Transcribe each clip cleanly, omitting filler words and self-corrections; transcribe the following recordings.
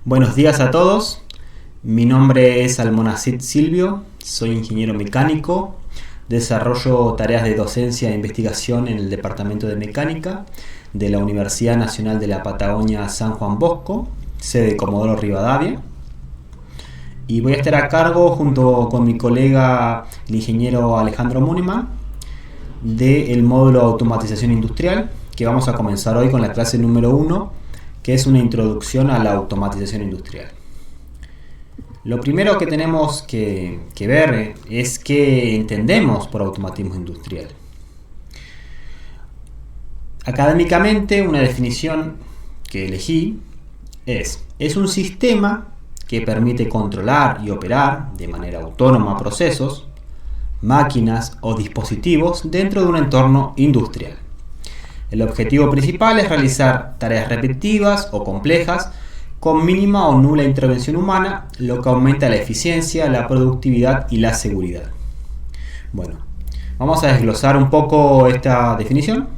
Buenos días a todos, mi nombre es Almonacid Silvio, soy ingeniero mecánico, desarrollo tareas de docencia e investigación en el Departamento de Mecánica de la Universidad Nacional de la Patagonia San Juan Bosco, sede Comodoro Rivadavia, y voy a estar a cargo junto con mi colega el ingeniero Alejandro Muniman del módulo de automatización industrial, que vamos a comenzar hoy con la clase número 1, que es una introducción a la automatización industrial. Lo primero que tenemos que ver es qué entendemos por automatismo industrial. Académicamente, una definición que elegí es un sistema que permite controlar y operar de manera autónoma procesos, máquinas o dispositivos dentro de un entorno industrial. El objetivo principal es realizar tareas repetitivas o complejas con mínima o nula intervención humana, lo que aumenta la eficiencia, la productividad y la seguridad. Bueno, vamos a desglosar un poco esta definición.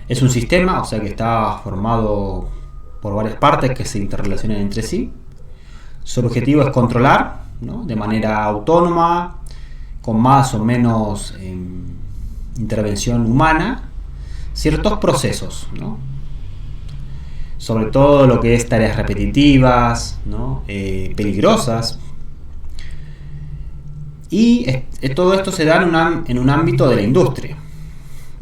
Es un sistema, o sea que está formado por varias partes que se interrelacionan entre sí. Su objetivo es controlar, ¿no?, de manera autónoma, con más o menos intervención humana, ciertos procesos, ¿no?, sobre todo lo que es tareas repetitivas, ¿no?, peligrosas, y todo esto se da en un ámbito de la industria,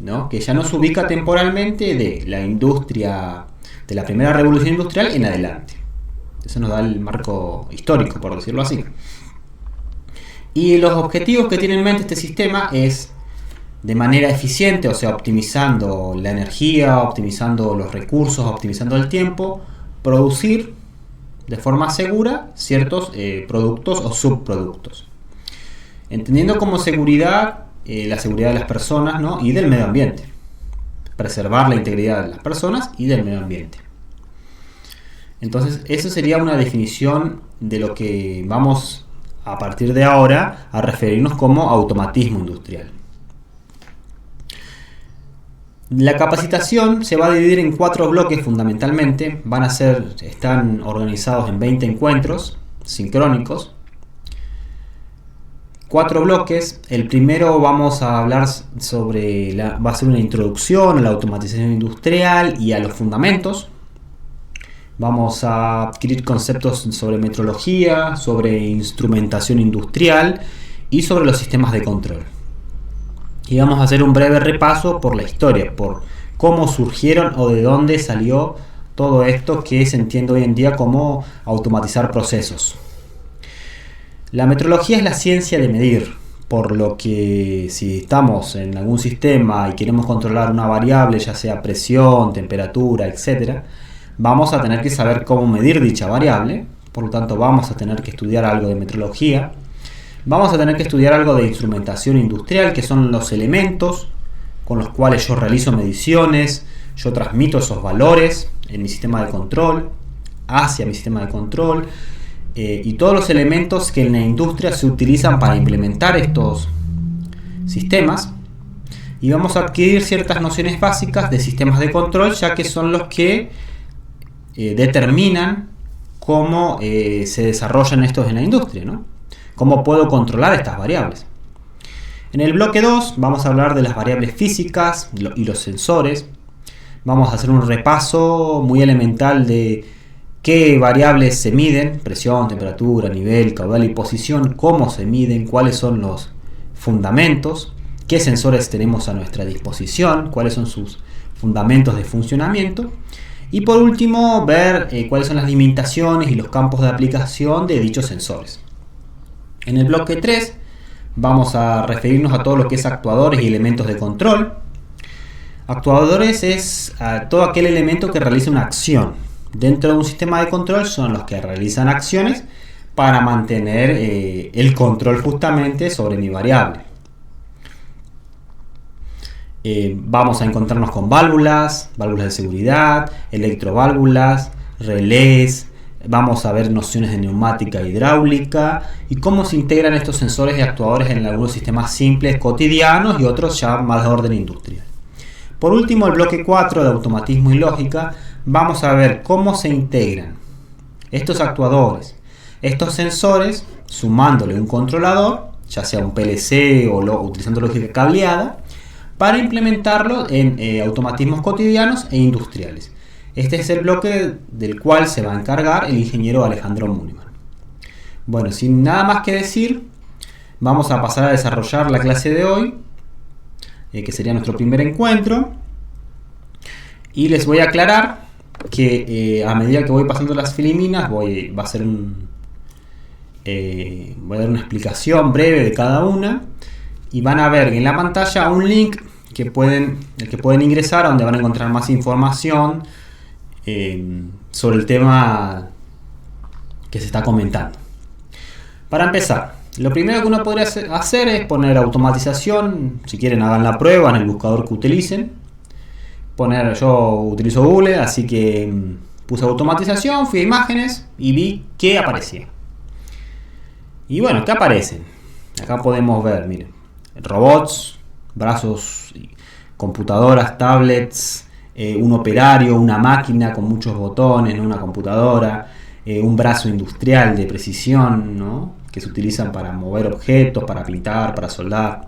¿no?, que ya nos ubica temporalmente de la industria, de la primera revolución industrial en adelante. Eso nos da el marco histórico, por decirlo así. Y los objetivos que tiene en mente este sistema es, de manera eficiente, o sea, optimizando la energía, optimizando los recursos, optimizando el tiempo, producir de forma segura ciertos productos o subproductos. Entendiendo como seguridad la seguridad de las personas, ¿no?, y del medio ambiente. Preservar la integridad de las personas y del medio ambiente. Entonces, eso sería una definición de lo que vamos a partir de ahora a referirnos como automatismo industrial. La capacitación se va a dividir en 4 bloques fundamentalmente. Están organizados en 20 encuentros sincrónicos. 4 bloques. El primero vamos a hablar va a ser una introducción a la automatización industrial y a los fundamentos. Vamos a adquirir conceptos sobre metrología, sobre instrumentación industrial y sobre los sistemas de control. Y vamos a hacer un breve repaso por la historia, por cómo surgieron o de dónde salió todo esto que se entiende hoy en día como automatizar procesos. La metrología es la ciencia de medir, por lo que si estamos en algún sistema y queremos controlar una variable, ya sea presión, temperatura, etc., vamos a tener que saber cómo medir dicha variable. Por lo tanto, vamos a tener que estudiar algo de metrología. Vamos a tener que estudiar algo de instrumentación industrial, que son los elementos con los cuales yo realizo mediciones, yo transmito esos valores en mi sistema de control, hacia mi sistema de control, y todos los elementos que en la industria se utilizan para implementar estos sistemas. Y vamos a adquirir ciertas nociones básicas de sistemas de control, ya que son los que determinan cómo se desarrollan estos en la industria, ¿no? ¿Cómo puedo controlar estas variables? En el bloque 2 vamos a hablar de las variables físicas y los sensores. Vamos a hacer un repaso muy elemental de qué variables se miden: presión, temperatura, nivel, caudal y posición, cómo se miden, cuáles son los fundamentos, qué sensores tenemos a nuestra disposición, cuáles son sus fundamentos de funcionamiento. Y por último, ver cuáles son las limitaciones y los campos de aplicación de dichos sensores. En el bloque 3 vamos a referirnos a todo lo que es actuadores y elementos de control. Actuadores es todo aquel elemento que realiza una acción. Dentro de un sistema de control son los que realizan acciones para mantener el control justamente sobre mi variable. Vamos a encontrarnos con válvulas de seguridad, electroválvulas, relés. Vamos a ver nociones de neumática e hidráulica y cómo se integran estos sensores y actuadores en algunos sistemas simples cotidianos y otros ya más de orden industrial. Por último, el bloque 4 de automatismo y lógica, vamos a ver cómo se integran estos actuadores, estos sensores, sumándole un controlador, ya sea un PLC o utilizando lógica cableada, para implementarlo en automatismos cotidianos e industriales. Este es el bloque del cual se va a encargar el ingeniero Alejandro Muniman. Bueno, sin nada más que decir, vamos a pasar a desarrollar la clase de hoy, que sería nuestro primer encuentro. Y les voy a aclarar que a medida que voy pasando las filiminas voy a dar una explicación breve de cada una. Y van a ver en la pantalla un link que pueden ingresar, a donde van a encontrar más información sobre el tema que se está comentando. Para empezar, lo primero que uno podría hacer es poner automatización. Si quieren, hagan la prueba en el buscador que utilicen. Yo utilizo Google, así que puse automatización, fui a imágenes y vi qué aparecía. Y bueno, ¿qué aparecen? Acá podemos ver, miren, robots, brazos, computadoras, tablets, un operario, una máquina con muchos botones, ¿no? Una computadora, un brazo industrial de precisión, ¿no? Que se utilizan para mover objetos, para pintar, para soldar.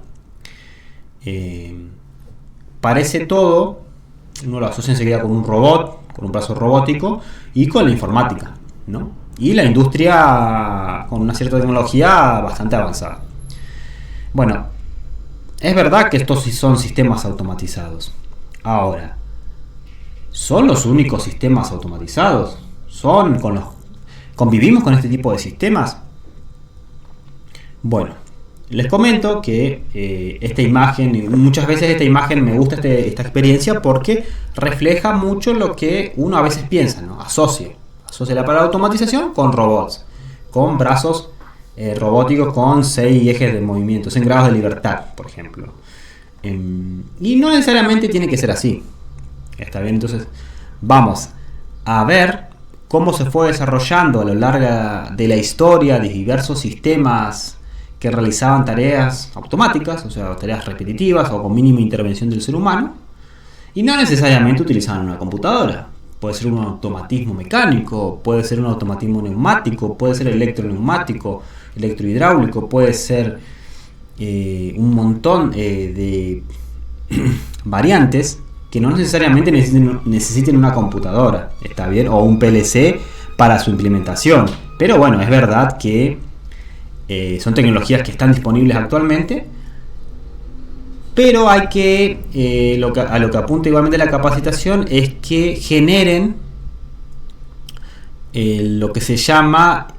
Parece todo, uno lo asocia enseguida con un robot, con un brazo robótico y con la informática, ¿no? Y la industria con una cierta tecnología bastante avanzada. Bueno, es verdad que estos sí son sistemas automatizados. Ahora, ¿son los únicos sistemas automatizados? ¿Convivimos con este tipo de sistemas? Bueno, les comento que esta imagen, muchas veces esta imagen me gusta esta experiencia porque refleja mucho lo que uno a veces piensa, ¿no? Asocia la palabra automatización con robots, con brazos robóticos con 6 ejes de movimiento, en grados de libertad, por ejemplo. Y no necesariamente tiene que ser así. Está bien, entonces vamos a ver cómo se fue desarrollando a lo largo de la historia de diversos sistemas que realizaban tareas automáticas, o sea, tareas repetitivas o con mínima intervención del ser humano, y no necesariamente utilizaban una computadora. Puede ser un automatismo mecánico, puede ser un automatismo neumático, puede ser electroneumático, electrohidráulico, puede ser un montón de variantes que no necesariamente necesiten una computadora, ¿está bien? O un PLC para su implementación. Pero bueno, es verdad que son tecnologías que están disponibles actualmente, pero hay que, a lo que apunta igualmente la capacitación es que generen lo que se llama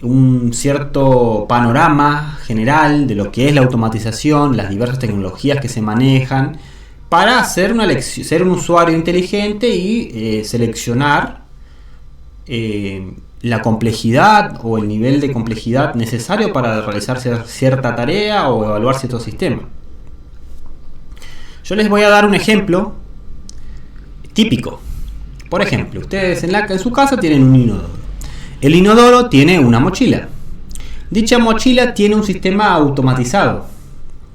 un cierto panorama general de lo que es la automatización, las diversas tecnologías que se manejan, para ser un usuario inteligente y seleccionar la complejidad o el nivel de complejidad necesario para realizar cierta tarea o evaluar cierto sistema. Yo les voy a dar un ejemplo típico. Por ejemplo, ustedes en su casa tienen un inodoro. El inodoro tiene una mochila. Dicha mochila tiene un sistema automatizado.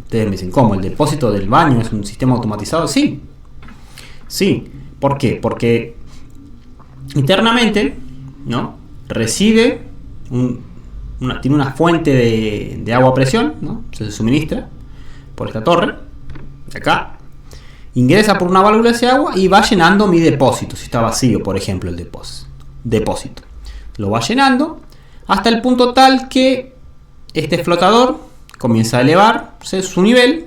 Ustedes me dicen, ¿cómo? ¿El depósito del baño es un sistema automatizado? Sí. Sí. ¿Por qué? Porque internamente, ¿no? Recibe tiene una fuente de agua a presión, ¿no? Se suministra por esta torre de acá, ingresa por una válvula ese agua y va llenando mi depósito. Si está vacío, por ejemplo, el depósito, lo va llenando hasta el punto tal que este flotador comienza a elevarse su nivel,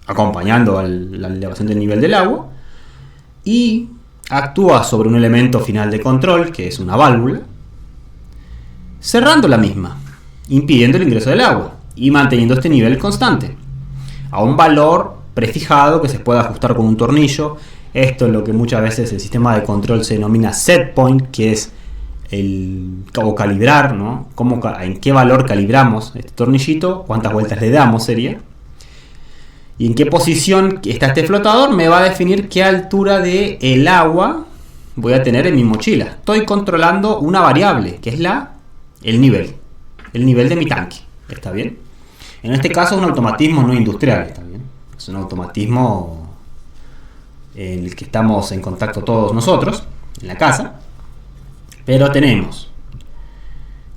acompañando a la elevación del nivel del agua, y actúa sobre un elemento final de control, que es una válvula, cerrando la misma, impidiendo el ingreso del agua y manteniendo este nivel constante a un valor prefijado que se puede ajustar con un tornillo. Esto es lo que muchas veces el sistema de control se denomina set point, que es o calibrar, ¿no? En qué valor calibramos este tornillito, cuántas vueltas le damos sería, y en qué posición está este flotador me va a definir qué altura de el agua voy a tener en mi mochila. Estoy controlando una variable que es el nivel de mi tanque, ¿está bien? En este caso es un automatismo no industrial, ¿está bien? Es un automatismo en el que estamos en contacto todos nosotros en la casa. Pero tenemos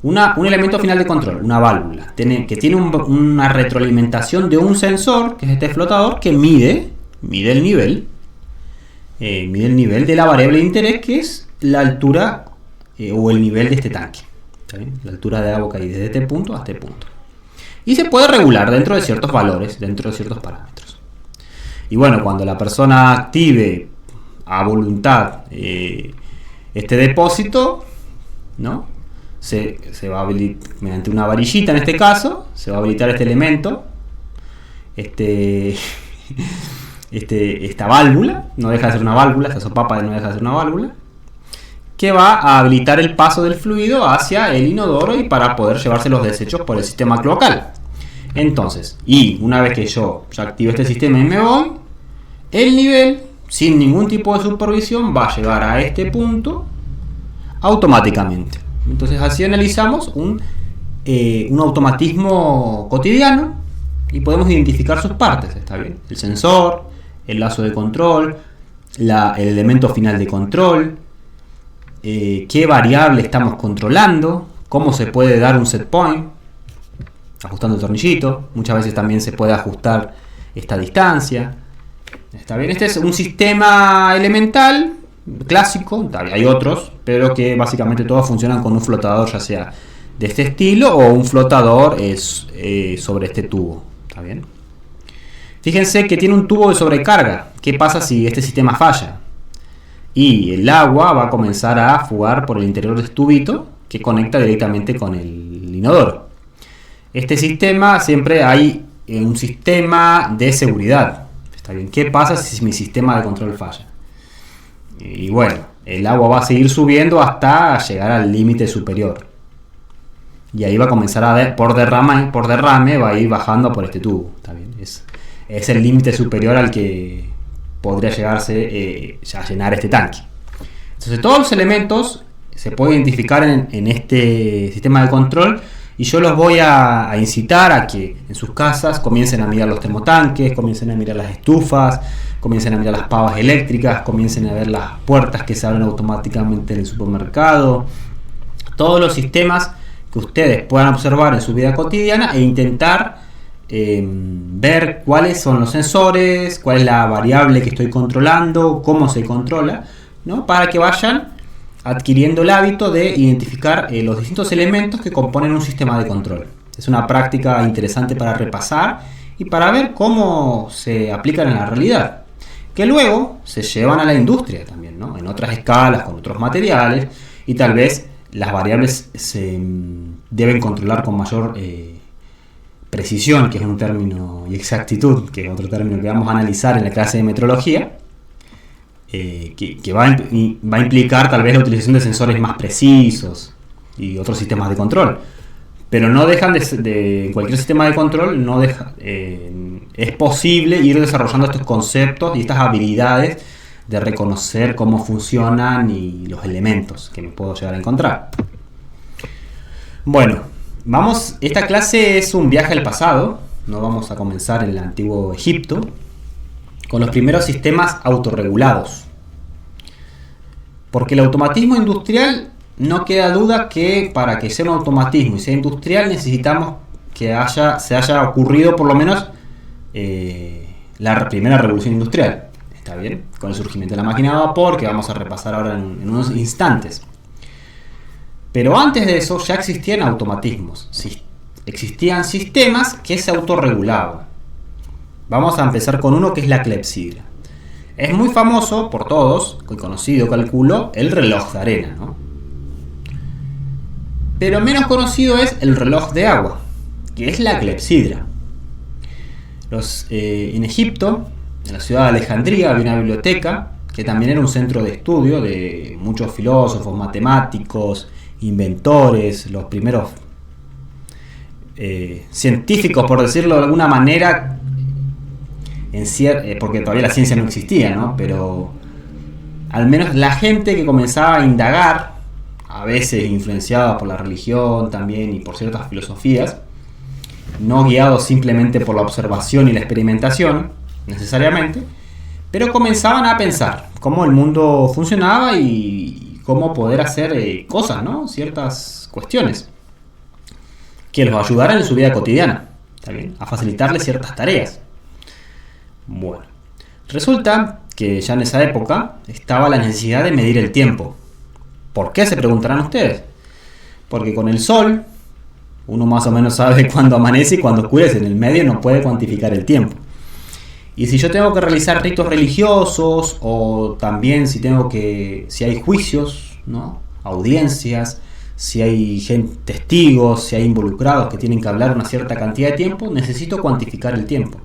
un elemento final de control, una válvula, que tiene una retroalimentación de un sensor, que es este flotador, que mide el nivel de la variable de interés, que es la altura o el nivel de este tanque. ¿Está bien? La altura de agua que hay desde este punto a este punto. Y se puede regular dentro de ciertos valores, dentro de ciertos parámetros. Y bueno, cuando la persona active a voluntad este depósito, ¿no? Se va a habilitar mediante una varillita, en este caso, se va a habilitar este elemento, esta válvula, no deja de ser una válvula, esta sopapa no deja de ser una válvula, que va a habilitar el paso del fluido hacia el inodoro y para poder llevarse los desechos por el sistema cloacal. Entonces, y una vez que yo ya activo este sistema y me voy, el nivel, sin ningún tipo de supervisión, va a llegar a este punto automáticamente. Entonces así analizamos un automatismo cotidiano y podemos identificar sus partes, ¿está bien? El sensor, el lazo de control, el elemento final de control, qué variable estamos controlando, cómo se puede dar un set point, ajustando el tornillito. Muchas veces también se puede ajustar esta distancia. ¿Está bien? Este es un sistema elemental clásico, hay otros, pero que básicamente todos funcionan con un flotador, ya sea de este estilo o un flotador sobre este tubo. ¿Está bien? Fíjense que tiene un tubo de sobrecarga. ¿Qué pasa si este sistema falla? Y el agua va a comenzar a fugar por el interior de este tubito que conecta directamente con el inodoro. Este sistema, siempre hay un sistema de seguridad. ¿Está bien? ¿Qué pasa si mi sistema de control falla? Y bueno, el agua va a seguir subiendo hasta llegar al límite superior. Y ahí va a comenzar por derrame va a ir bajando por este tubo. ¿Está bien? Es el límite superior al que podría llegarse a llenar este tanque. Entonces todos los elementos se pueden identificar en este sistema de control, y yo los voy a incitar a que en sus casas comiencen a mirar los termotanques, comiencen a mirar las estufas, comiencen a mirar las pavas eléctricas, comiencen a ver las puertas que se abren automáticamente en el supermercado. Todos los sistemas que ustedes puedan observar en su vida cotidiana e intentar ver cuáles son los sensores, cuál es la variable que estoy controlando, cómo se controla, ¿no? Para que vayan adquiriendo el hábito de identificar los distintos elementos que componen un sistema de control. Es una práctica interesante para repasar y para ver cómo se aplican en la realidad, que luego se llevan a la industria también, ¿no? En otras escalas, con otros materiales, y tal vez las variables se deben controlar con mayor precisión, que es un término, y exactitud, que es otro término que vamos a analizar en la clase de metrología, que va a implicar tal vez la utilización de sensores más precisos y otros sistemas de control. Pero no dejan de cualquier sistema de control, es posible ir desarrollando estos conceptos y estas habilidades de reconocer cómo funcionan y los elementos que me puedo llegar a encontrar. Bueno, esta clase es un viaje al pasado. No vamos a comenzar en el antiguo Egipto con los primeros sistemas autorregulados. Porque el automatismo industrial, no queda duda que para que sea un automatismo y sea industrial necesitamos que se haya ocurrido por lo menos la primera revolución industrial. ¿Está bien? Con el surgimiento de la máquina de vapor, que vamos a repasar ahora en unos instantes. Pero antes de eso ya existían automatismos. Existían sistemas que se autorregulaban. Vamos a empezar con uno que es la clepsidra. Es muy famoso por todos, muy conocido, calculo, el reloj de arena, ¿no? Pero menos conocido es el reloj de agua, que es la clepsidra. En Egipto, en la ciudad de Alejandría, había una biblioteca que también era un centro de estudio de muchos filósofos, matemáticos, inventores, los primeros científicos, por decirlo de alguna manera, porque todavía la ciencia no existía, ¿no? Pero al menos la gente que comenzaba a indagar, a veces influenciada por la religión también y por ciertas filosofías, no guiados simplemente por la observación y la experimentación necesariamente, pero comenzaban a pensar cómo el mundo funcionaba y cómo poder hacer cosas, ¿no? Ciertas cuestiones que los ayudaran en su vida cotidiana, ¿está bien? A facilitarles ciertas tareas. Bueno, resulta que ya en esa época estaba la necesidad de medir el tiempo. ¿Por qué? Se preguntarán ustedes. Porque con el sol uno más o menos sabe cuándo amanece y cuándo oscurece. En el medio no puede cuantificar el tiempo. Y si yo tengo que realizar ritos religiosos, o también si hay juicios, ¿no? Audiencias, si hay testigos, si hay involucrados que tienen que hablar una cierta cantidad de tiempo, necesito cuantificar el tiempo.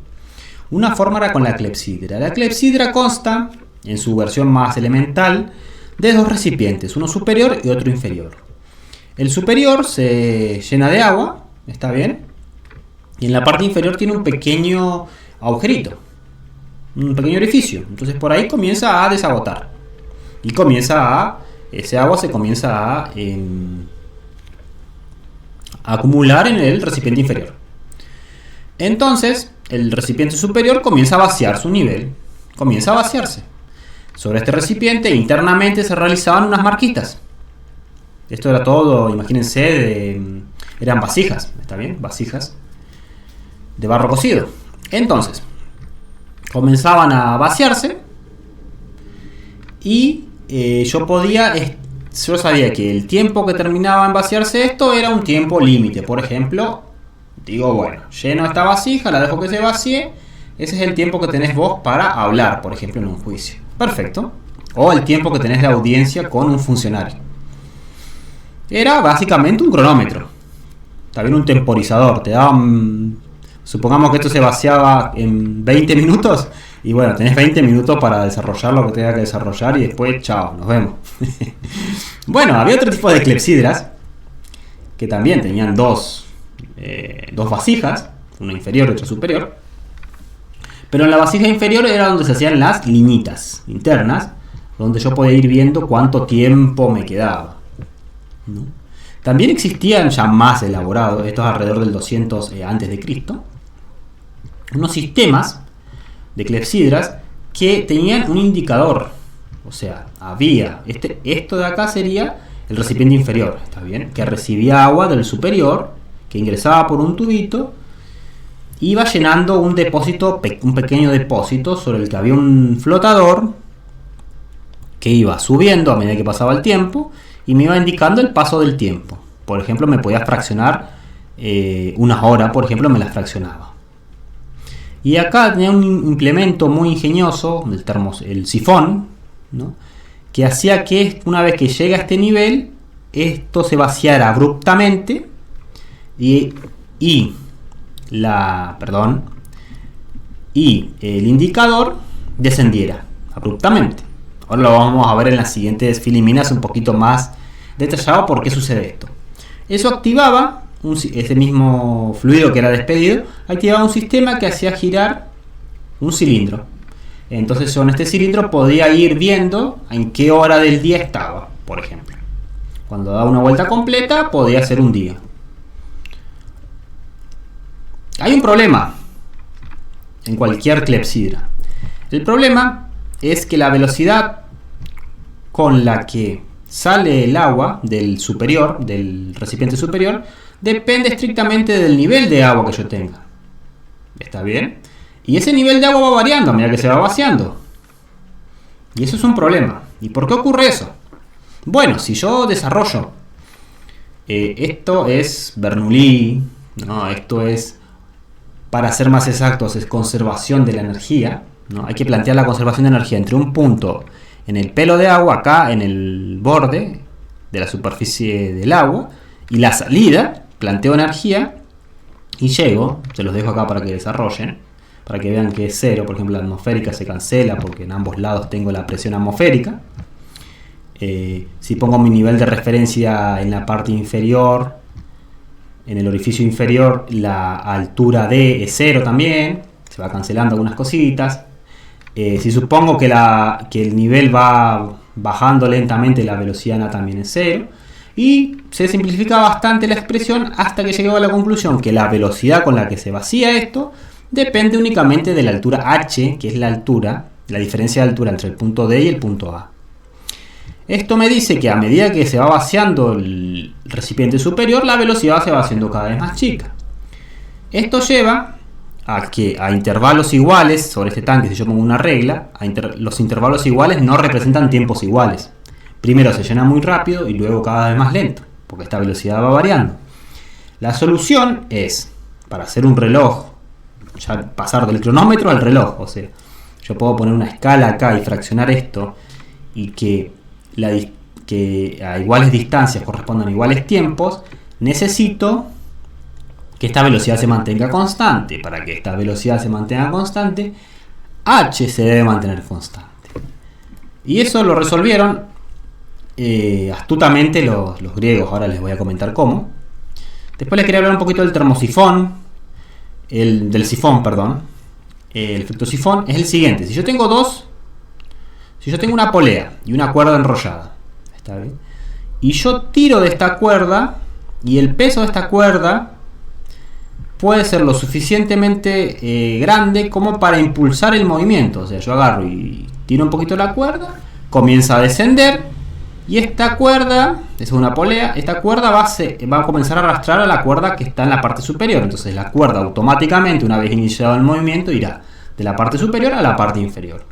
Una forma era con la clepsidra. La clepsidra consta, en su versión más elemental, de dos recipientes, uno superior y otro inferior. El superior se llena de agua, ¿está bien? Y en la parte inferior tiene un pequeño agujerito, un pequeño orificio. Entonces por ahí comienza a desagotar. Y ese agua se comienza a acumular en el recipiente inferior. Entonces el recipiente superior comienza a vaciar su nivel, comienza a vaciarse. Sobre este recipiente internamente se realizaban unas marquitas. Esto era todo, imagínense, eran vasijas, ¿está bien? Vasijas de barro cocido. Entonces, comenzaban a vaciarse y yo sabía que el tiempo que terminaba en vaciarse esto era un tiempo límite. Por ejemplo, digo, bueno, lleno esta vasija, la dejo que se vacíe. Ese es el tiempo que tenés vos para hablar, por ejemplo, en un juicio. Perfecto. O el tiempo que tenés de audiencia con un funcionario. Era básicamente un cronómetro. También un temporizador. Te daban, supongamos que esto se vaciaba en 20 minutos. Y bueno, tenés 20 minutos para desarrollar lo que tengas que desarrollar. Y después, chao, nos vemos. Bueno, había otro tipo de clepsidras que también tenían dos vasijas, una inferior y otra superior. Pero en la vasija inferior era donde se hacían las liñitas internas, donde yo podía ir viendo cuánto tiempo me quedaba, ¿no? También existían ya más elaborados, estos alrededor del 200 a.C., unos sistemas de clepsidras que tenían un indicador. O sea, había esto de acá sería el recipiente inferior, ¿está bien? Que recibía agua del superior, que ingresaba por un tubito, iba llenando un pequeño depósito sobre el que había un flotador que iba subiendo a medida que pasaba el tiempo y me iba indicando el paso del tiempo. Por ejemplo, me podía fraccionar unas horas, por ejemplo, me las fraccionaba. Y acá tenía un implemento muy ingenioso, el sifón, ¿no? Que hacía que una vez que llega a este nivel, esto se vaciara abruptamente y el indicador descendiera abruptamente. Ahora lo vamos a ver en las siguientes filiminas un poquito más detallado por qué sucede esto. Eso activaba ese mismo fluido que era despedido, activaba un sistema que hacía girar un cilindro. Entonces con este cilindro podía ir viendo en qué hora del día estaba, por ejemplo. Cuando daba una vuelta completa podía ser un día. Hay un problema en cualquier clepsidra. El problema es que la velocidad con la que sale el agua del recipiente superior, depende estrictamente del nivel de agua que yo tenga. ¿Está bien? Y ese nivel de agua va variando a medida que se va vaciando. Y eso es un problema. ¿Y por qué ocurre eso? Bueno, si yo desarrollo, esto es Bernoulli, ¿no? Esto es, para ser más exactos, es conservación de la energía, ¿no? Hay que plantear la conservación de energía entre un punto en el pelo de agua, acá en el borde de la superficie del agua, y la salida, planteo energía y llego, se los dejo acá para que desarrollen, para que vean que es cero. Por ejemplo, la atmosférica se cancela porque en ambos lados tengo la presión atmosférica. Si pongo mi nivel de referencia en la parte inferior, en el orificio inferior, la altura D es cero también, se va cancelando algunas cositas. Si supongo que el nivel va bajando lentamente, la velocidad N también es cero. Y se simplifica bastante la expresión hasta que llego a la conclusión que la velocidad con la que se vacía esto depende únicamente de la altura h, que es la diferencia de altura entre el punto D y el punto A. Esto me dice que a medida que se va vaciando el recipiente superior, la velocidad se va haciendo cada vez más chica. Esto lleva a que a intervalos iguales sobre este tanque, si yo pongo una regla, los intervalos iguales no representan tiempos iguales. Primero se llena muy rápido y luego cada vez más lento, porque esta velocidad va variando. La solución es, para hacer un reloj, ya pasar del cronómetro al reloj, o sea, yo puedo poner una escala acá y fraccionar esto y que a iguales distancias correspondan a iguales tiempos. Necesito que esta velocidad se mantenga constante. Para que esta velocidad se mantenga constante, h se debe mantener constante. Y eso lo resolvieron astutamente los griegos. Ahora les voy a comentar cómo. Después les quería hablar un poquito del termosifón, del sifón, perdón. El efecto sifón es el siguiente: si yo tengo una polea y una cuerda enrollada, ¿está bien? Y yo tiro de esta cuerda, y el peso de esta cuerda puede ser lo suficientemente grande como para impulsar el movimiento. O sea, yo agarro y tiro un poquito la cuerda, comienza a descender, y esta cuerda, es una polea, esta cuerda va a comenzar a arrastrar a la cuerda que está en la parte superior. Entonces la cuerda automáticamente, una vez iniciado el movimiento, irá de la parte superior a la parte inferior.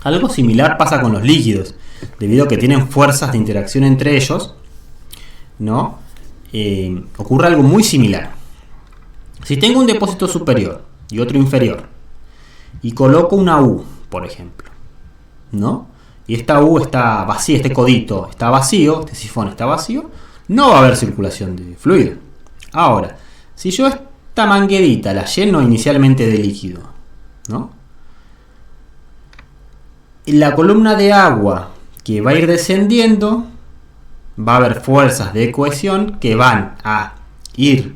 Algo similar pasa con los líquidos, debido a que tienen fuerzas de interacción entre ellos, ¿no? Ocurre algo muy similar. Si tengo un depósito superior y otro inferior, y coloco una U, por ejemplo, ¿no? Y esta U está vacía, este codito está vacío, este sifón está vacío, no va a haber circulación de fluido. Ahora, si yo esta manguerita la lleno inicialmente de líquido, ¿no? La columna de agua que va a ir descendiendo, va a haber fuerzas de cohesión que van a ir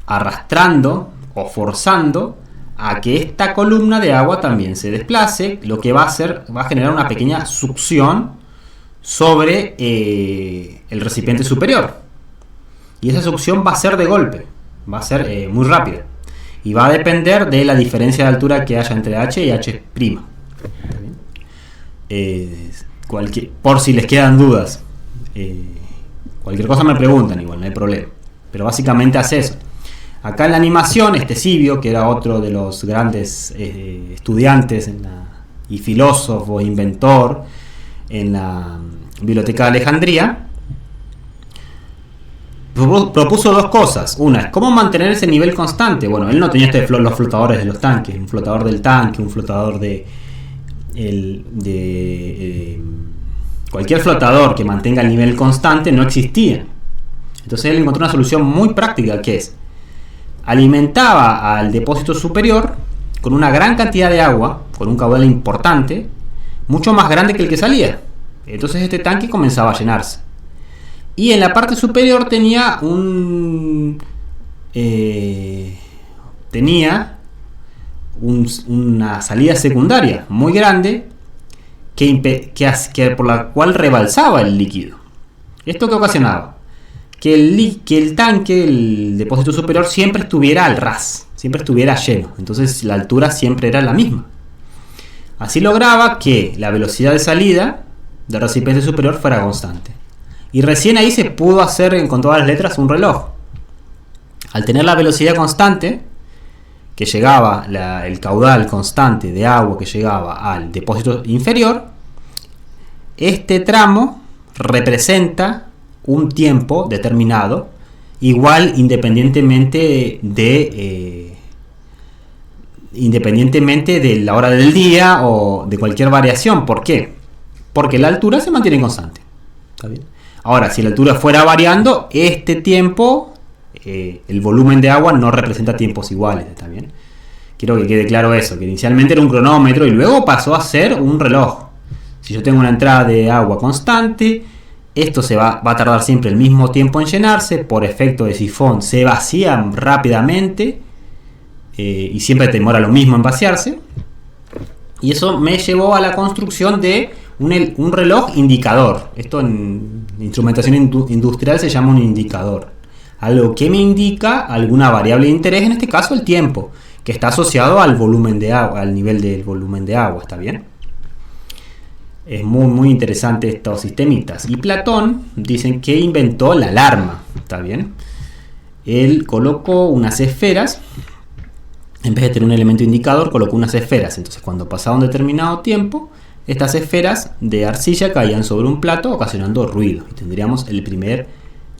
arrastrando o forzando a que esta columna de agua también se desplace, lo que va a generar una pequeña succión sobre el recipiente superior. Y esa succión va a ser de golpe, va a ser muy rápida. Y va a depender de la diferencia de altura que haya entre h y h'. Por si les quedan dudas, cualquier cosa me preguntan, igual no hay problema. Pero básicamente hace eso. Acá en la animación, Ctesibio, que era otro de los grandes estudiantes y filósofo, inventor en la Biblioteca de Alejandría, propuso dos cosas. Una es cómo mantener ese nivel constante. Bueno, él no tenía los flotadores de los tanques, un flotador del tanque, un flotador cualquier flotador que mantenga el nivel constante no existía. Entonces él encontró una solución muy práctica, que es: alimentaba al depósito superior con una gran cantidad de agua, con un caudal importante, mucho más grande que el que salía. Entonces este tanque comenzaba a llenarse. Y en la parte superior tenía una salida secundaria muy grande que por la cual rebalsaba el líquido. ¿Esto qué ocasionaba? Que el tanque, el depósito superior, siempre estuviera al ras, siempre estuviera lleno. Entonces la altura siempre era la misma. Así lograba que la velocidad de salida del recipiente superior fuera constante. Y recién ahí se pudo hacer con todas las letras un reloj. Al tener la velocidad constante, que llegaba el caudal constante de agua que llegaba al depósito inferior, este tramo representa un tiempo determinado, igual independientemente de la hora del día o de cualquier variación. ¿Por qué? Porque la altura se mantiene constante. ¿Está bien? Ahora, si la altura fuera variando, este tiempo, el volumen de agua no representa tiempos iguales. ¿Está bien? Quiero que quede claro eso, que inicialmente era un cronómetro y luego pasó a ser un reloj. Si yo tengo una entrada de agua constante, esto va a tardar siempre el mismo tiempo en llenarse. Por efecto de sifón se vacía rápidamente y siempre demora lo mismo en vaciarse. Y eso me llevó a la construcción de un reloj indicador. Esto en instrumentación industrial se llama un indicador. Algo que me indica alguna variable de interés, en este caso el tiempo, que está asociado al volumen de agua, al nivel del volumen de agua. ¿Está bien? Es muy interesante estos sistemitas. Y Platón dicen que inventó la alarma. ¿Está bien? Él colocó unas esferas. En vez de tener un elemento indicador, colocó unas esferas. Entonces, cuando pasaba un determinado tiempo, estas esferas de arcilla caían sobre un plato, ocasionando ruido. Y tendríamos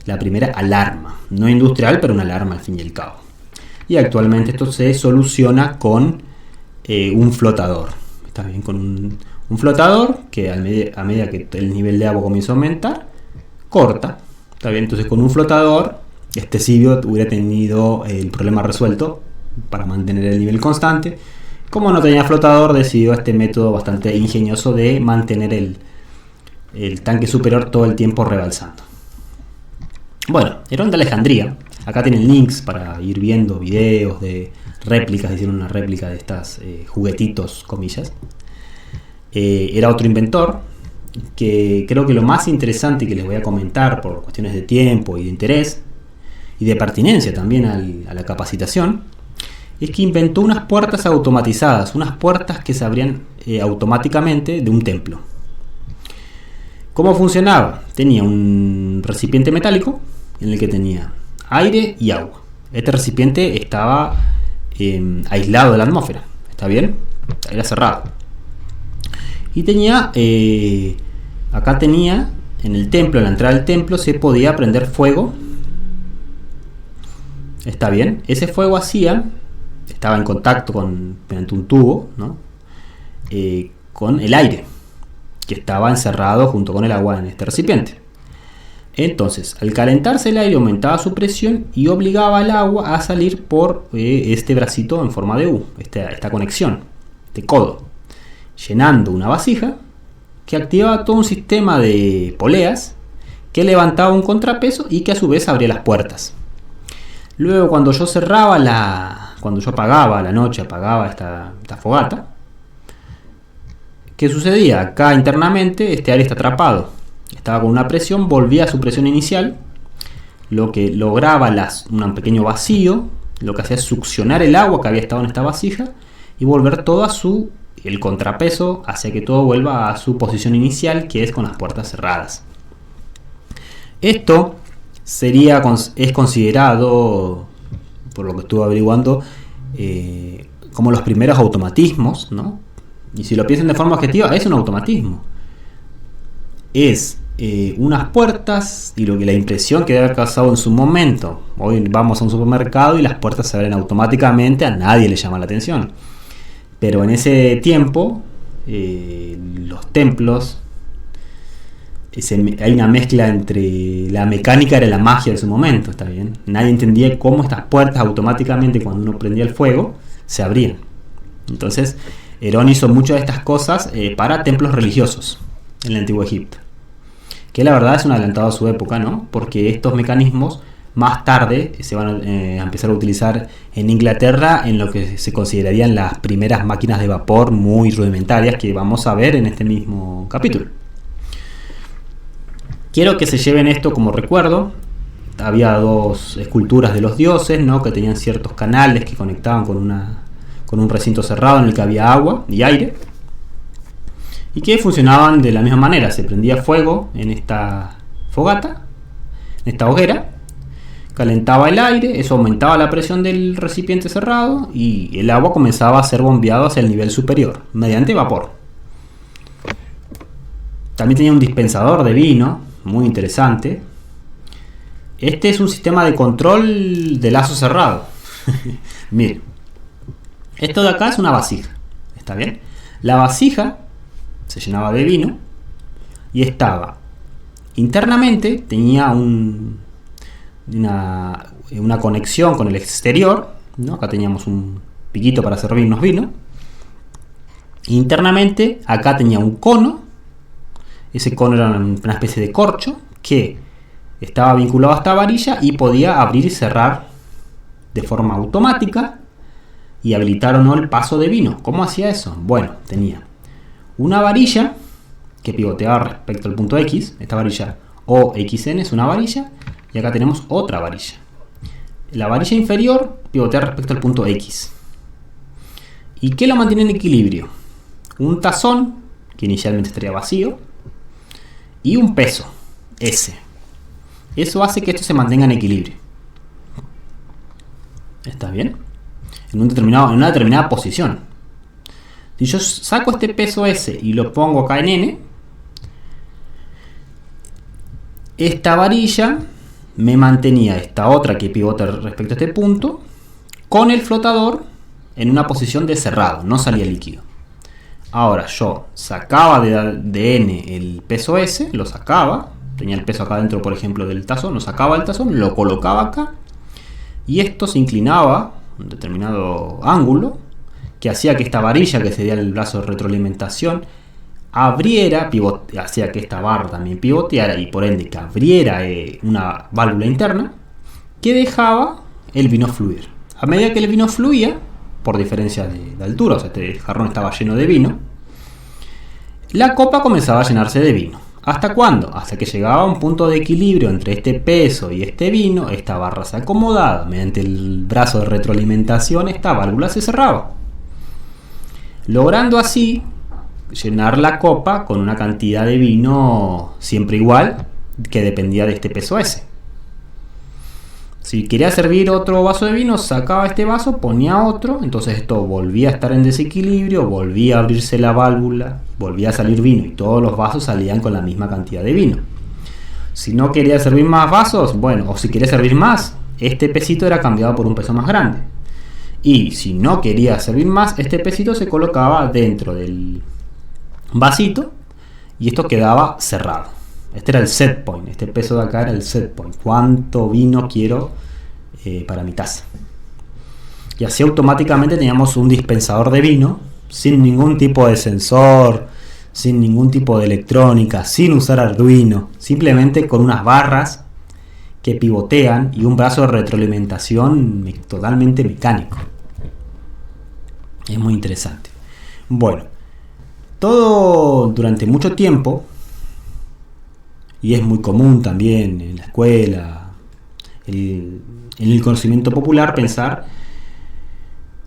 la primera alarma. No industrial, pero una alarma al fin y al cabo. Y actualmente esto se soluciona con un flotador. ¿Está bien? Con un flotador que a medida que el nivel de agua comienza a aumentar, corta. ¿Está bien? Entonces, con un flotador, Ctesibio hubiera tenido el problema resuelto para mantener el nivel constante. Como no tenía flotador, decidió este método bastante ingenioso de mantener el tanque superior todo el tiempo rebalsando. Bueno, Herón de Alejandría. Acá tienen links para ir viendo videos de réplicas. Hicieron una réplica de estas juguetitos, comillas. Era otro inventor que creo que lo más interesante que les voy a comentar por cuestiones de tiempo y de interés y de pertinencia también a la capacitación, es que inventó unas puertas automatizadas, unas puertas que se abrían automáticamente de un templo. ¿Cómo funcionaba? Tenía un recipiente metálico en el que tenía aire y agua. Este recipiente estaba aislado de la atmósfera, ¿está bien? Era cerrado. Y tenía, acá tenía, en el templo, en la entrada del templo, se podía prender fuego. ¿Está bien? Ese fuego estaba en contacto mediante un tubo, ¿no? Con el aire, que estaba encerrado junto con el agua en este recipiente. Entonces, al calentarse el aire, aumentaba su presión y obligaba al agua a salir por este bracito en forma de U, esta conexión, este codo, llenando una vasija que activaba todo un sistema de poleas que levantaba un contrapeso y que a su vez abría las puertas. Luego, cuando yo apagaba a la noche, apagaba esta fogata, ¿qué sucedía? Acá internamente este aire está atrapado, estaba con una presión, volvía a su presión inicial, lo que lograba un pequeño vacío, lo que hacía es succionar el agua que había estado en esta vasija y volver todo el contrapeso hacia que todo vuelva a su posición inicial, que es con las puertas cerradas. Esto es considerado, por lo que estuve averiguando, como los primeros automatismos, ¿no? Y si lo piensan de forma objetiva, es un automatismo. Es unas puertas y la impresión que debe haber causado en su momento. Hoy vamos a un supermercado y las puertas se abren automáticamente, a nadie le llama la atención. Pero en ese tiempo, los templos, hay una mezcla entre la mecánica y la magia de su momento, ¿está bien? Nadie entendía cómo estas puertas automáticamente, cuando uno prendía el fuego, se abrían. Entonces, Herón hizo muchas de estas cosas para templos religiosos en el Antiguo Egipto, que la verdad es un adelantado a su época, ¿no? Porque estos mecanismos más tarde se van a empezar a utilizar en Inglaterra en lo que se considerarían las primeras máquinas de vapor muy rudimentarias que vamos a ver en este mismo capítulo. Quiero que se lleven esto como recuerdo. Había dos esculturas de los dioses, ¿no? Que tenían ciertos canales que conectaban con un recinto cerrado en el que había agua y aire, y que funcionaban de la misma manera. Se prendía fuego en esta fogata, en esta hoguera, calentaba el aire, eso aumentaba la presión del recipiente cerrado y el agua comenzaba a ser bombeado hacia el nivel superior mediante vapor. También tenía un dispensador de vino muy interesante. Este es un sistema de control de lazo cerrado. Miren, esto de acá es una vasija, ¿está bien? La vasija se llenaba de vino y estaba internamente, tenía una conexión con el exterior, ¿no? Acá teníamos un piquito para servirnos vino. Internamente acá tenía un cono. Ese cono era una especie de corcho que estaba vinculado a esta varilla y podía abrir y cerrar de forma automática y habilitar o no el paso de vino. ¿Cómo hacía eso? Bueno, tenía una varilla que pivoteaba respecto al punto X. Esta varilla OXN es una varilla y acá tenemos otra varilla. La varilla inferior pivotea respecto al punto X. ¿Y qué lo mantiene en equilibrio? Un tazón que inicialmente estaría vacío, y un peso, S. Eso hace que esto se mantenga en equilibrio. ¿Está bien? En una determinada posición. Si yo saco este peso S y lo pongo acá en N, esta varilla me mantenía esta otra que pivota respecto a este punto con el flotador en una posición de cerrado, no salía líquido. Ahora yo sacaba de N el peso S, lo sacaba, tenía el peso acá dentro, por ejemplo, del tazón, lo sacaba del tazón, lo colocaba acá y esto se inclinaba a un determinado ángulo que hacía que esta varilla, que sería el brazo de retroalimentación, abriera, hacía que esta barra también pivoteara y por ende que abriera una válvula interna que dejaba el vino fluir. A medida que el vino fluía, por diferencia de altura, o sea, este jarrón estaba lleno de vino, la copa comenzaba a llenarse de vino. ¿Hasta cuándo? Hasta que llegaba a un punto de equilibrio entre este peso y este vino, esta barra se acomodaba, mediante el brazo de retroalimentación esta válvula se cerraba, logrando así llenar la copa con una cantidad de vino siempre igual, que dependía de este peso S. Si quería servir otro vaso de vino, sacaba este vaso, ponía otro, entonces esto volvía a estar en desequilibrio, volvía a abrirse la válvula, volvía a salir vino y todos los vasos salían con la misma cantidad de vino. Si no quería servir más vasos, bueno, o si quería servir más, este pesito era cambiado por un peso más grande. Y si no quería servir más, este pesito se colocaba dentro del vasito y esto quedaba cerrado. Este era el set point, este peso de acá era el set point. ¿Cuánto vino quiero para mi taza? Y así automáticamente teníamos un dispensador de vino sin ningún tipo de sensor, sin ningún tipo de electrónica, sin usar Arduino, simplemente con unas barras que pivotean y un brazo de retroalimentación totalmente mecánico. Es muy interesante. Bueno, todo durante mucho tiempo, y es muy común también en la escuela, en el conocimiento popular, pensar,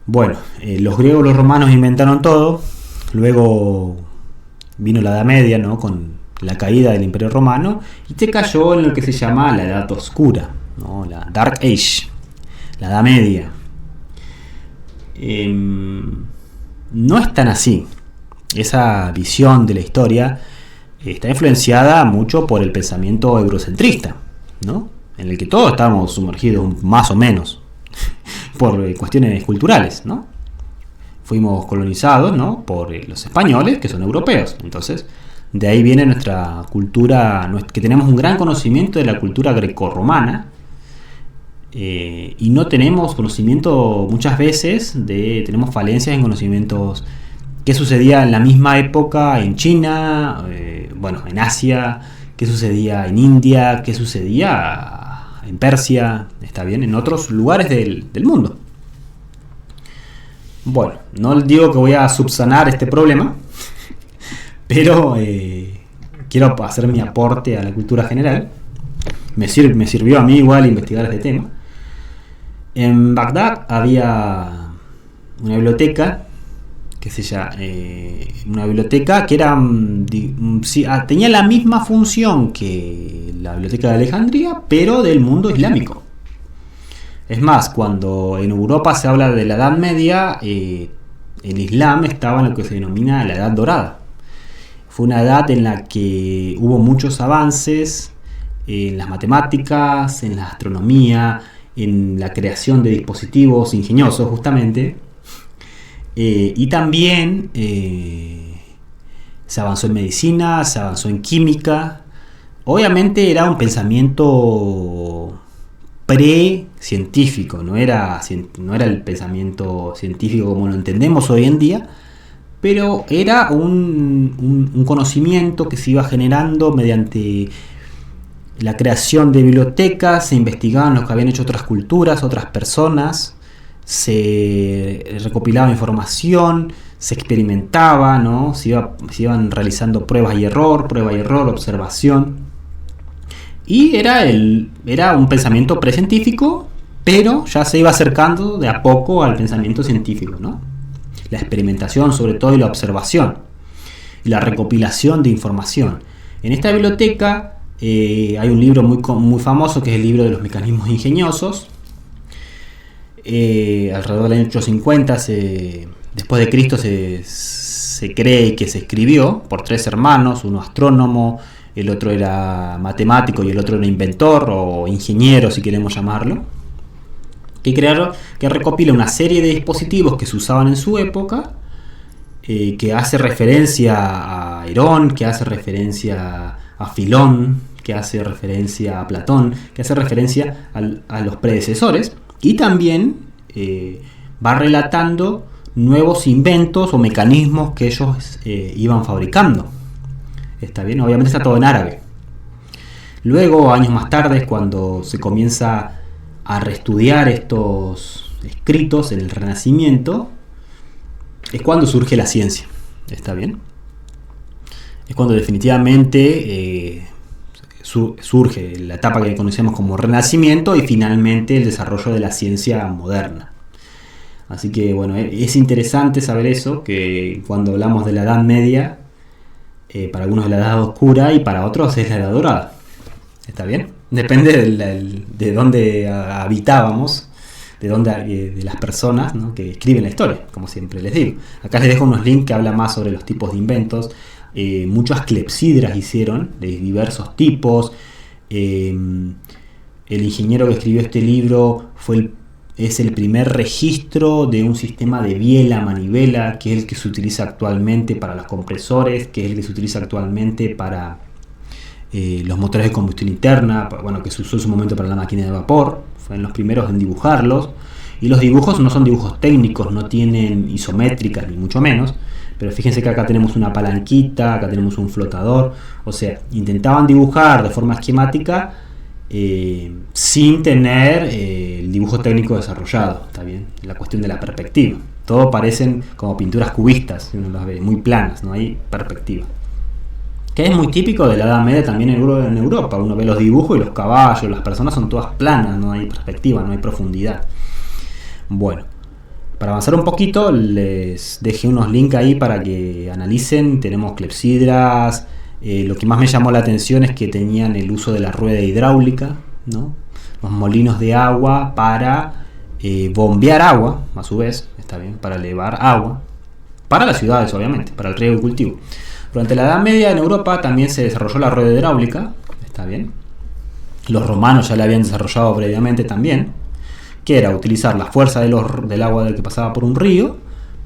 bueno, los griegos y los romanos inventaron todo, luego vino la Edad Media, ¿no?, con la caída del Imperio Romano, y te cayó en lo que se llama la Edad Oscura, ¿no?, la Dark Age, la Edad Media. No es tan así. Esa visión de la historia está influenciada mucho por el pensamiento eurocentrista, ¿no?, en el que todos estamos sumergidos más o menos por cuestiones culturales, ¿no? Fuimos colonizados, ¿no?, por los españoles, que son europeos. Entonces, de ahí viene nuestra cultura, que tenemos un gran conocimiento de la cultura grecorromana, y no tenemos conocimiento muchas veces, tenemos falencias en conocimientos. ¿Qué sucedía en la misma época en China, en Asia? ¿Qué sucedía en India? ¿Qué sucedía en Persia? ¿Está bien? En otros lugares del mundo. Bueno, no digo que voy a subsanar este problema, pero quiero hacer mi aporte a la cultura general. Me sirvió a mí igual investigar este tema. En Bagdad había una biblioteca una biblioteca que era tenía la misma función que la biblioteca de Alejandría, pero del mundo islámico. Es más, cuando en Europa se habla de la Edad Media, el Islam estaba en lo que se denomina la Edad Dorada. Fue una edad en la que hubo muchos avances en las matemáticas, en la astronomía, en la creación de dispositivos ingeniosos, justamente. Y también se avanzó en medicina, se avanzó en química. Obviamente era un pensamiento pre-científico, no era el pensamiento científico como lo entendemos hoy en día, pero era un conocimiento que se iba generando mediante la creación de bibliotecas, se investigaban lo que habían hecho otras culturas, otras personas, se recopilaba información, se experimentaba, ¿no? Se iban realizando prueba y error, observación. Y era un pensamiento precientífico, pero ya se iba acercando de a poco al pensamiento científico, ¿no? La experimentación sobre todo y la observación. y la recopilación de información. En esta biblioteca hay un libro muy famoso, que es el libro de los mecanismos ingeniosos. Alrededor del año 850 después de Cristo se cree que se escribió por 3 hermanos, uno astrónomo, el otro era matemático y el otro era inventor o ingeniero, si queremos llamarlo, que recopila una serie de dispositivos que se usaban en su época, que hace referencia a Herón, que hace referencia a Filón, que hace referencia a Platón, que hace referencia a los predecesores, y también va relatando nuevos inventos o mecanismos que ellos iban fabricando. Está bien, obviamente está todo en árabe. Luego, años más tarde, cuando se comienza a reestudiar estos escritos en el Renacimiento, es cuando surge la ciencia. ¿Está bien? Es cuando definitivamente surge la etapa que conocemos como Renacimiento y finalmente el desarrollo de la ciencia moderna. Así que bueno, es interesante saber eso, que cuando hablamos de la Edad Media, para algunos es la Edad Oscura y para otros es la Edad Dorada. ¿Está bien? Depende de dónde habitábamos, de las personas, ¿no?, que escriben la historia, como siempre les digo. Acá les dejo unos links que hablan más sobre los tipos de inventos. Muchas clepsidras hicieron de diversos tipos. El ingeniero que escribió este libro es el primer registro de un sistema de biela manivela, que es el que se utiliza actualmente para los compresores, que es el que se utiliza actualmente para los motores de combustión interna, que se usó en su momento para la máquina de vapor. Fueron los primeros en dibujarlos, y los dibujos no son dibujos técnicos, no tienen isométricas ni mucho menos, pero fíjense que acá tenemos una palanquita, acá tenemos un flotador, o sea, intentaban dibujar de forma esquemática sin tener el dibujo técnico desarrollado. Está bien, la cuestión de la perspectiva, todo parecen como pinturas cubistas, si uno las ve muy planas, no hay perspectiva, que es muy típico de la Edad Media también en Europa. Uno ve los dibujos y los caballos, las personas son todas planas, no hay perspectiva, no hay profundidad. Bueno, para avanzar un poquito, les dejé unos links ahí para que analicen. Tenemos clepsidras. Lo que más me llamó la atención es que tenían el uso de la rueda hidráulica, ¿no? Los molinos de agua para bombear agua, a su vez, está bien, para elevar agua para las ciudades, obviamente, para el riego y cultivo. Durante la Edad Media en Europa también se desarrolló la rueda hidráulica, está bien. Los romanos ya la habían desarrollado previamente también, que era utilizar la fuerza del agua que pasaba por un río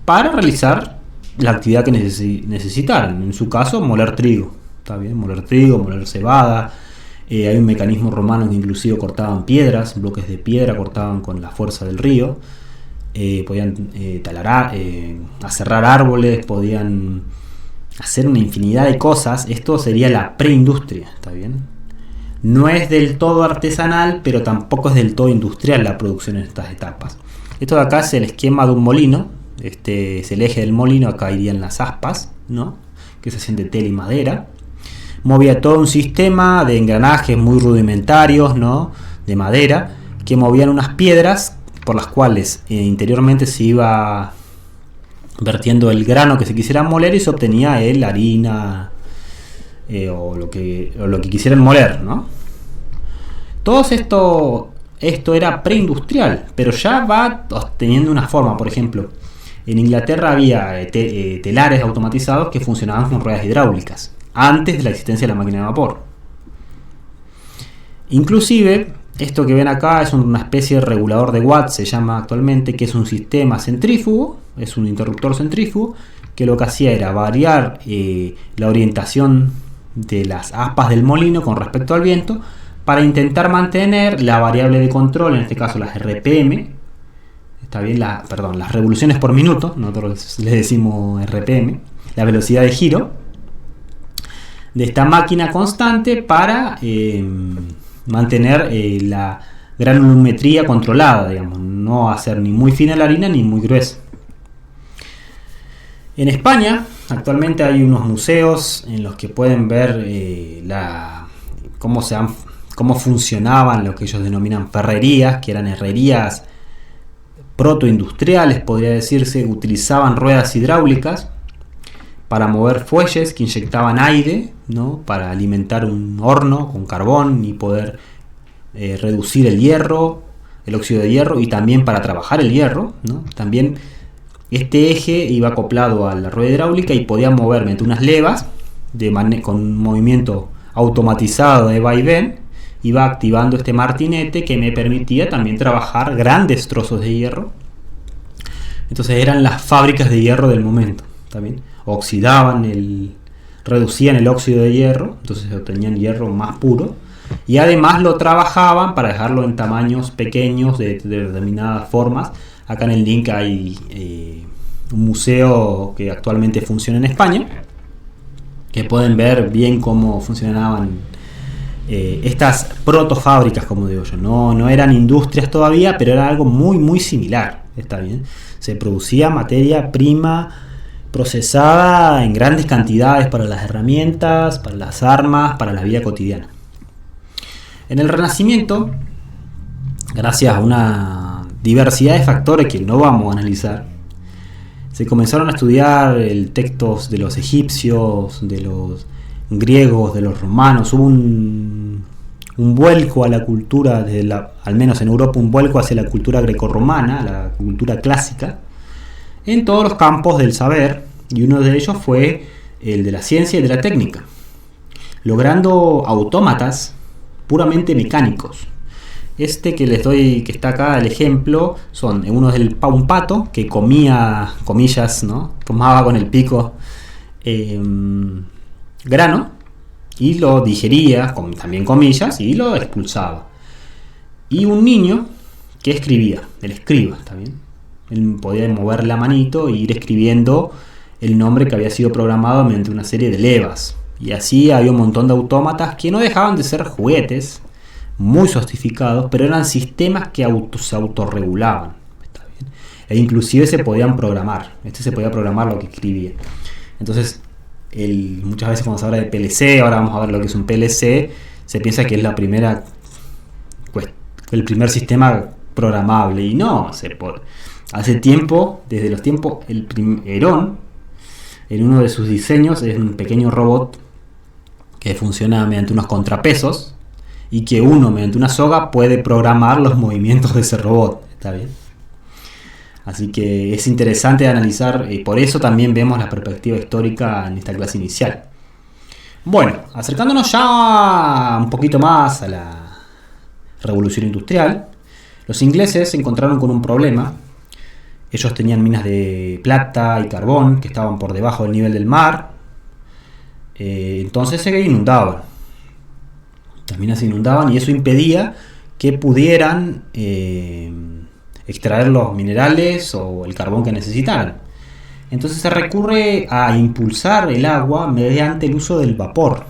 para realizar la actividad que necesitaran. En su caso, moler trigo, está bien, moler trigo, moler cebada. Hay un mecanismo romano que inclusive cortaban piedras, bloques de piedra cortaban con la fuerza del río. Podían talar, aserrar árboles, podían hacer una infinidad de cosas. Esto sería la preindustria, ¿está bien? No es del todo artesanal, pero tampoco es del todo industrial la producción en estas etapas. Esto de acá es el esquema de un molino. Este es el eje del molino, acá irían las aspas, ¿no?, que se hacen de tela y madera. Movía todo un sistema de engranajes muy rudimentarios, ¿no?, de madera, que movían unas piedras por las cuales interiormente se iba vertiendo el grano que se quisiera moler y se obtenía la harina o lo que quisieran moler, ¿no? Todo esto era preindustrial, pero ya va teniendo una forma. Por ejemplo, en Inglaterra había telares automatizados que funcionaban con ruedas hidráulicas antes de la existencia de la máquina de vapor. Inclusive, esto que ven acá es una especie de regulador de Watt, se llama actualmente, que es un sistema centrífugo, es un interruptor centrífugo, que lo que hacía era variar la orientación de las aspas del molino con respecto al viento para intentar mantener la variable de control, en este caso las RPM, está bien, las revoluciones por minuto, nosotros les decimos RPM, la velocidad de giro de esta máquina constante para mantener la granulometría controlada, digamos, no hacer ni muy fina la harina ni muy gruesa. En España actualmente hay unos museos en los que pueden ver cómo funcionaban lo que ellos denominan ferrerías, que eran herrerías protoindustriales, podría decirse. Utilizaban ruedas hidráulicas para mover fuelles que inyectaban aire, ¿no? Para alimentar un horno con carbón y poder reducir el hierro, el óxido de hierro, y también para trabajar el hierro, ¿no? También este eje iba acoplado a la rueda hidráulica y podía mover mediante unas levas con un movimiento automatizado de vaivén. Iba activando este martinete que me permitía también trabajar grandes trozos de hierro. Entonces eran las fábricas de hierro del momento. También reducían el óxido de hierro, entonces obtenían hierro más puro, y además lo trabajaban para dejarlo en tamaños pequeños de determinadas formas. Acá en el link hay un museo que actualmente funciona en España, que pueden ver bien cómo funcionaban estas protofábricas, como digo yo. No eran industrias todavía, pero era algo muy muy similar. Está bien, se producía materia prima procesada en grandes cantidades para las herramientas, para las armas, para la vida cotidiana. En el Renacimiento, gracias a una diversidad de factores que no vamos a analizar, se comenzaron a estudiar textos de los egipcios, de los griegos, de los romanos. Hubo un vuelco a la cultura, al menos en Europa, un vuelco hacia la cultura grecorromana, la cultura clásica, en todos los campos del saber, y uno de ellos fue el de la ciencia y de la técnica, logrando autómatas puramente mecánicos. Este que les doy, que está acá, el ejemplo, uno es un pato que comía, comillas, ¿no? Tomaba con el pico grano y lo digería, también comillas, y lo expulsaba. Y un niño que escribía, el escriba, ¿está bien? Él podía mover la manito e ir escribiendo el nombre que había sido programado mediante una serie de levas. Y así había un montón de autómatas que no dejaban de ser juguetes muy sofisticados, pero eran sistemas que se autorregulaban, ¿está bien? E inclusive se podían programar. Se podía programar lo que escribía. Entonces, muchas veces cuando se habla de PLC, ahora vamos a ver lo que es un PLC, se piensa que es el primer sistema programable, y no. Hace tiempo, desde los tiempos, Herón, en uno de sus diseños, es un pequeño robot que funciona mediante unos contrapesos, y que uno, mediante una soga, puede programar los movimientos de ese robot. ¿Está bien? Así que es interesante analizar, y por eso también vemos la perspectiva histórica en esta clase inicial. Bueno, acercándonos ya un poquito más a la revolución industrial, los ingleses se encontraron con un problema. Ellos tenían minas de plata y carbón que estaban por debajo del nivel del mar, entonces se inundaban. Las minas se inundaban y eso impedía que pudieran extraer los minerales o el carbón que necesitaran. Entonces se recurre a impulsar el agua mediante el uso del vapor.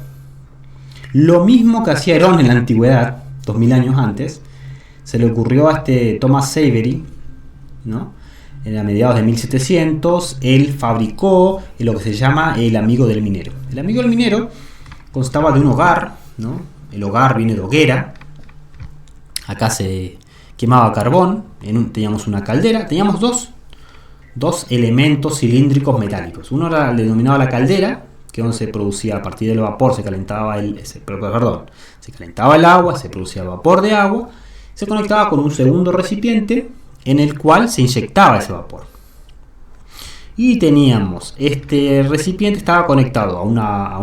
Lo mismo que hacía Herón en la antigüedad, 2000 años antes, se le ocurrió a Thomas Savery, ¿no? A mediados de 1700, él fabricó lo que se llama el amigo del minero. El amigo del minero constaba de un hogar, ¿no? El hogar viene de hoguera. Acá se quemaba carbón, teníamos una caldera, teníamos dos elementos cilíndricos metálicos. Uno era el denominado la caldera, que donde se producía a partir del vapor, se calentaba el agua, se producía vapor de agua, se conectaba con un segundo recipiente en el cual se inyectaba ese vapor. Y teníamos, este recipiente estaba conectado a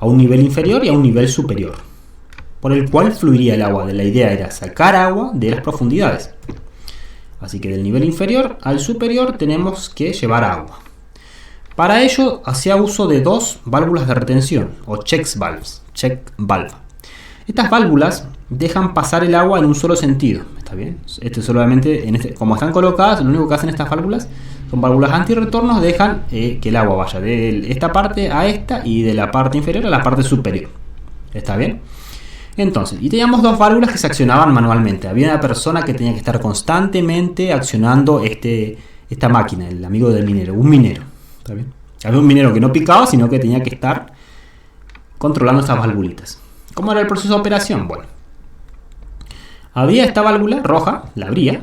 un nivel inferior y a un nivel superior, por el cual fluiría el agua. La idea era sacar agua de las profundidades. Así que del nivel inferior al superior tenemos que llevar agua. Para ello hacía uso de dos válvulas de retención, o check valve. Estas válvulas dejan pasar el agua en un solo sentido. ¿Está bien? Como están colocadas, lo único que hacen estas válvulas son válvulas antirretornos, dejan que el agua vaya de esta parte a esta y de la parte inferior a la parte superior. ¿Está bien? Entonces, y teníamos dos válvulas que se accionaban manualmente. Había una persona que tenía que estar constantemente accionando esta máquina, el amigo del minero, un minero. ¿Está bien? Había un minero que no picaba, sino que tenía que estar controlando estas valvulitas. ¿Cómo era el proceso de operación? Bueno, había esta válvula roja, la abría,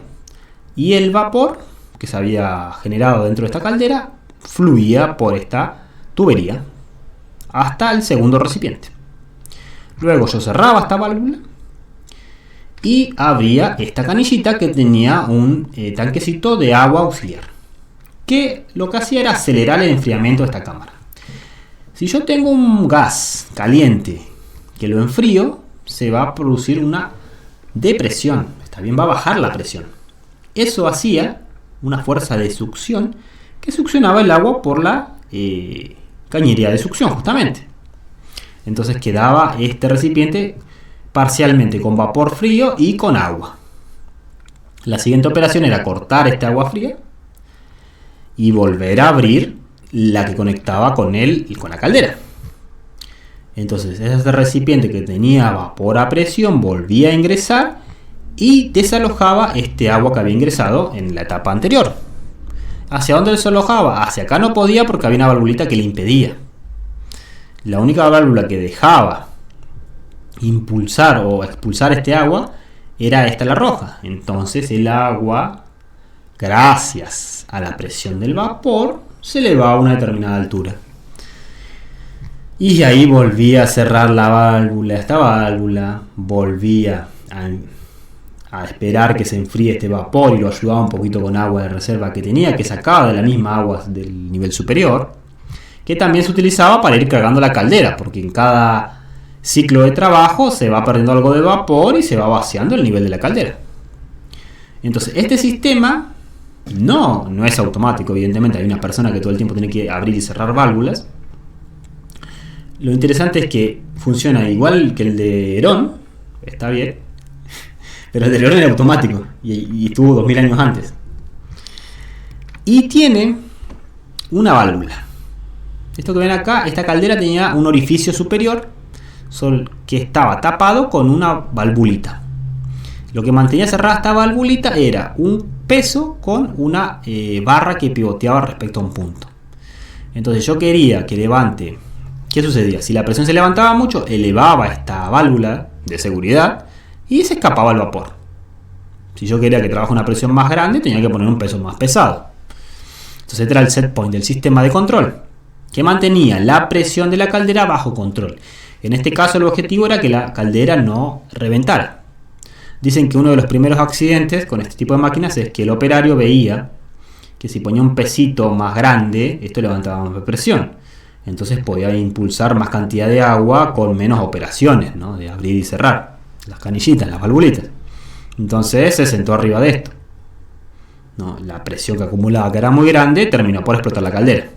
y el vapor que se había generado dentro de esta caldera fluía por esta tubería hasta el segundo recipiente. Luego yo cerraba esta válvula y abría esta canillita que tenía un tanquecito de agua auxiliar, que lo que hacía era acelerar el enfriamiento de esta cámara. Si yo tengo un gas caliente que lo enfrío, se va a producir una depresión, está bien, va a bajar la presión. Eso hacía una fuerza de succión que succionaba el agua por la cañería de succión, justamente. Entonces quedaba este recipiente parcialmente con vapor frío y con agua. La siguiente operación era cortar este agua fría y volver a abrir la que conectaba con él y con la caldera. Entonces ese recipiente que tenía vapor a presión volvía a ingresar y desalojaba este agua que había ingresado en la etapa anterior. ¿Hacia dónde desalojaba? Hacia acá no podía porque había una valvulita que le impedía. La única válvula que dejaba impulsar o expulsar este agua era esta, la roja. Entonces el agua, gracias a la presión del vapor, se elevaba a una determinada altura. Y ahí volvía a cerrar la válvula. Esta válvula volvía a esperar que se enfríe este vapor y lo ayudaba un poquito con agua de reserva que tenía, que sacaba de la misma agua del nivel superior, que también se utilizaba para ir cargando la caldera, porque en cada ciclo de trabajo se va perdiendo algo de vapor y se va vaciando el nivel de la caldera. Entonces este sistema no es automático, evidentemente hay una persona que todo el tiempo tiene que abrir y cerrar válvulas. Lo interesante es que funciona igual que el de Herón, está bien, pero el de Herón era automático y estuvo 2000 años antes. Y tiene una válvula. Esto que ven acá, esta caldera tenía un orificio superior que estaba tapado con una valvulita. Lo que mantenía cerrada esta valvulita era un peso con una barra que pivoteaba respecto a un punto. Entonces yo quería que levante. ¿Qué sucedía? Si la presión se levantaba mucho, elevaba esta válvula de seguridad y se escapaba el vapor. Si yo quería que trabaje una presión más grande, tenía que poner un peso más pesado. Entonces este era el set point del sistema de control, que mantenía la presión de la caldera bajo control. En este caso el objetivo era que la caldera no reventara. Dicen que uno de los primeros accidentes con este tipo de máquinas es que el operario veía que si ponía un pesito más grande, esto levantaba más presión. Entonces podía impulsar más cantidad de agua con menos operaciones, ¿no? De abrir y cerrar las canillitas, las valvulitas. Entonces se sentó arriba de esto, ¿no? La presión que acumulaba, que era muy grande, terminó por explotar la caldera.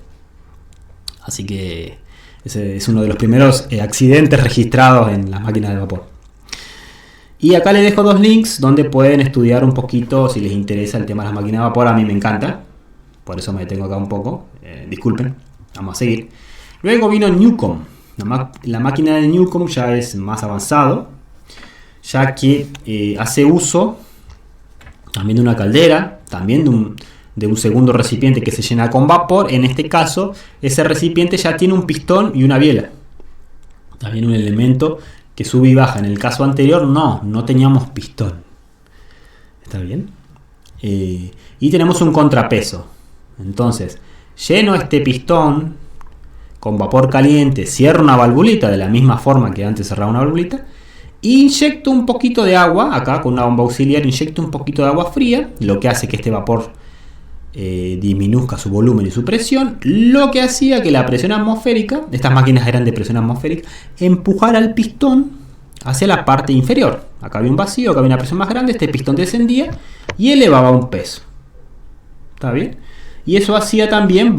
Así que ese es uno de los primeros accidentes registrados en las máquinas de vapor. Y acá les dejo dos links donde pueden estudiar un poquito si les interesa el tema de las máquinas de vapor. A mí me encanta, por eso me detengo acá un poco. Disculpen, vamos a seguir. Luego vino Newcomb. La máquina de Newcomb ya es más avanzado, ya que hace uso también de una caldera, también de un segundo recipiente que se llena con vapor. En este caso, ese recipiente ya tiene un pistón y una biela. También un elemento que sube y baja. En el caso anterior no teníamos pistón. ¿Está bien? Y tenemos un contrapeso. Entonces, lleno este pistón con vapor caliente, cierro una valvulita de la misma forma que antes cerraba una valvulita, e inyecto un poquito de agua, acá con una bomba auxiliar inyecto un poquito de agua fría, lo que hace que este vapor disminuzca su volumen y su presión, lo que hacía que la presión atmosférica, estas máquinas eran de presión atmosférica, empujara al pistón hacia la parte inferior. Acá había un vacío, acá había una presión más grande, este pistón descendía y elevaba un peso. ¿Está bien? Y eso hacía también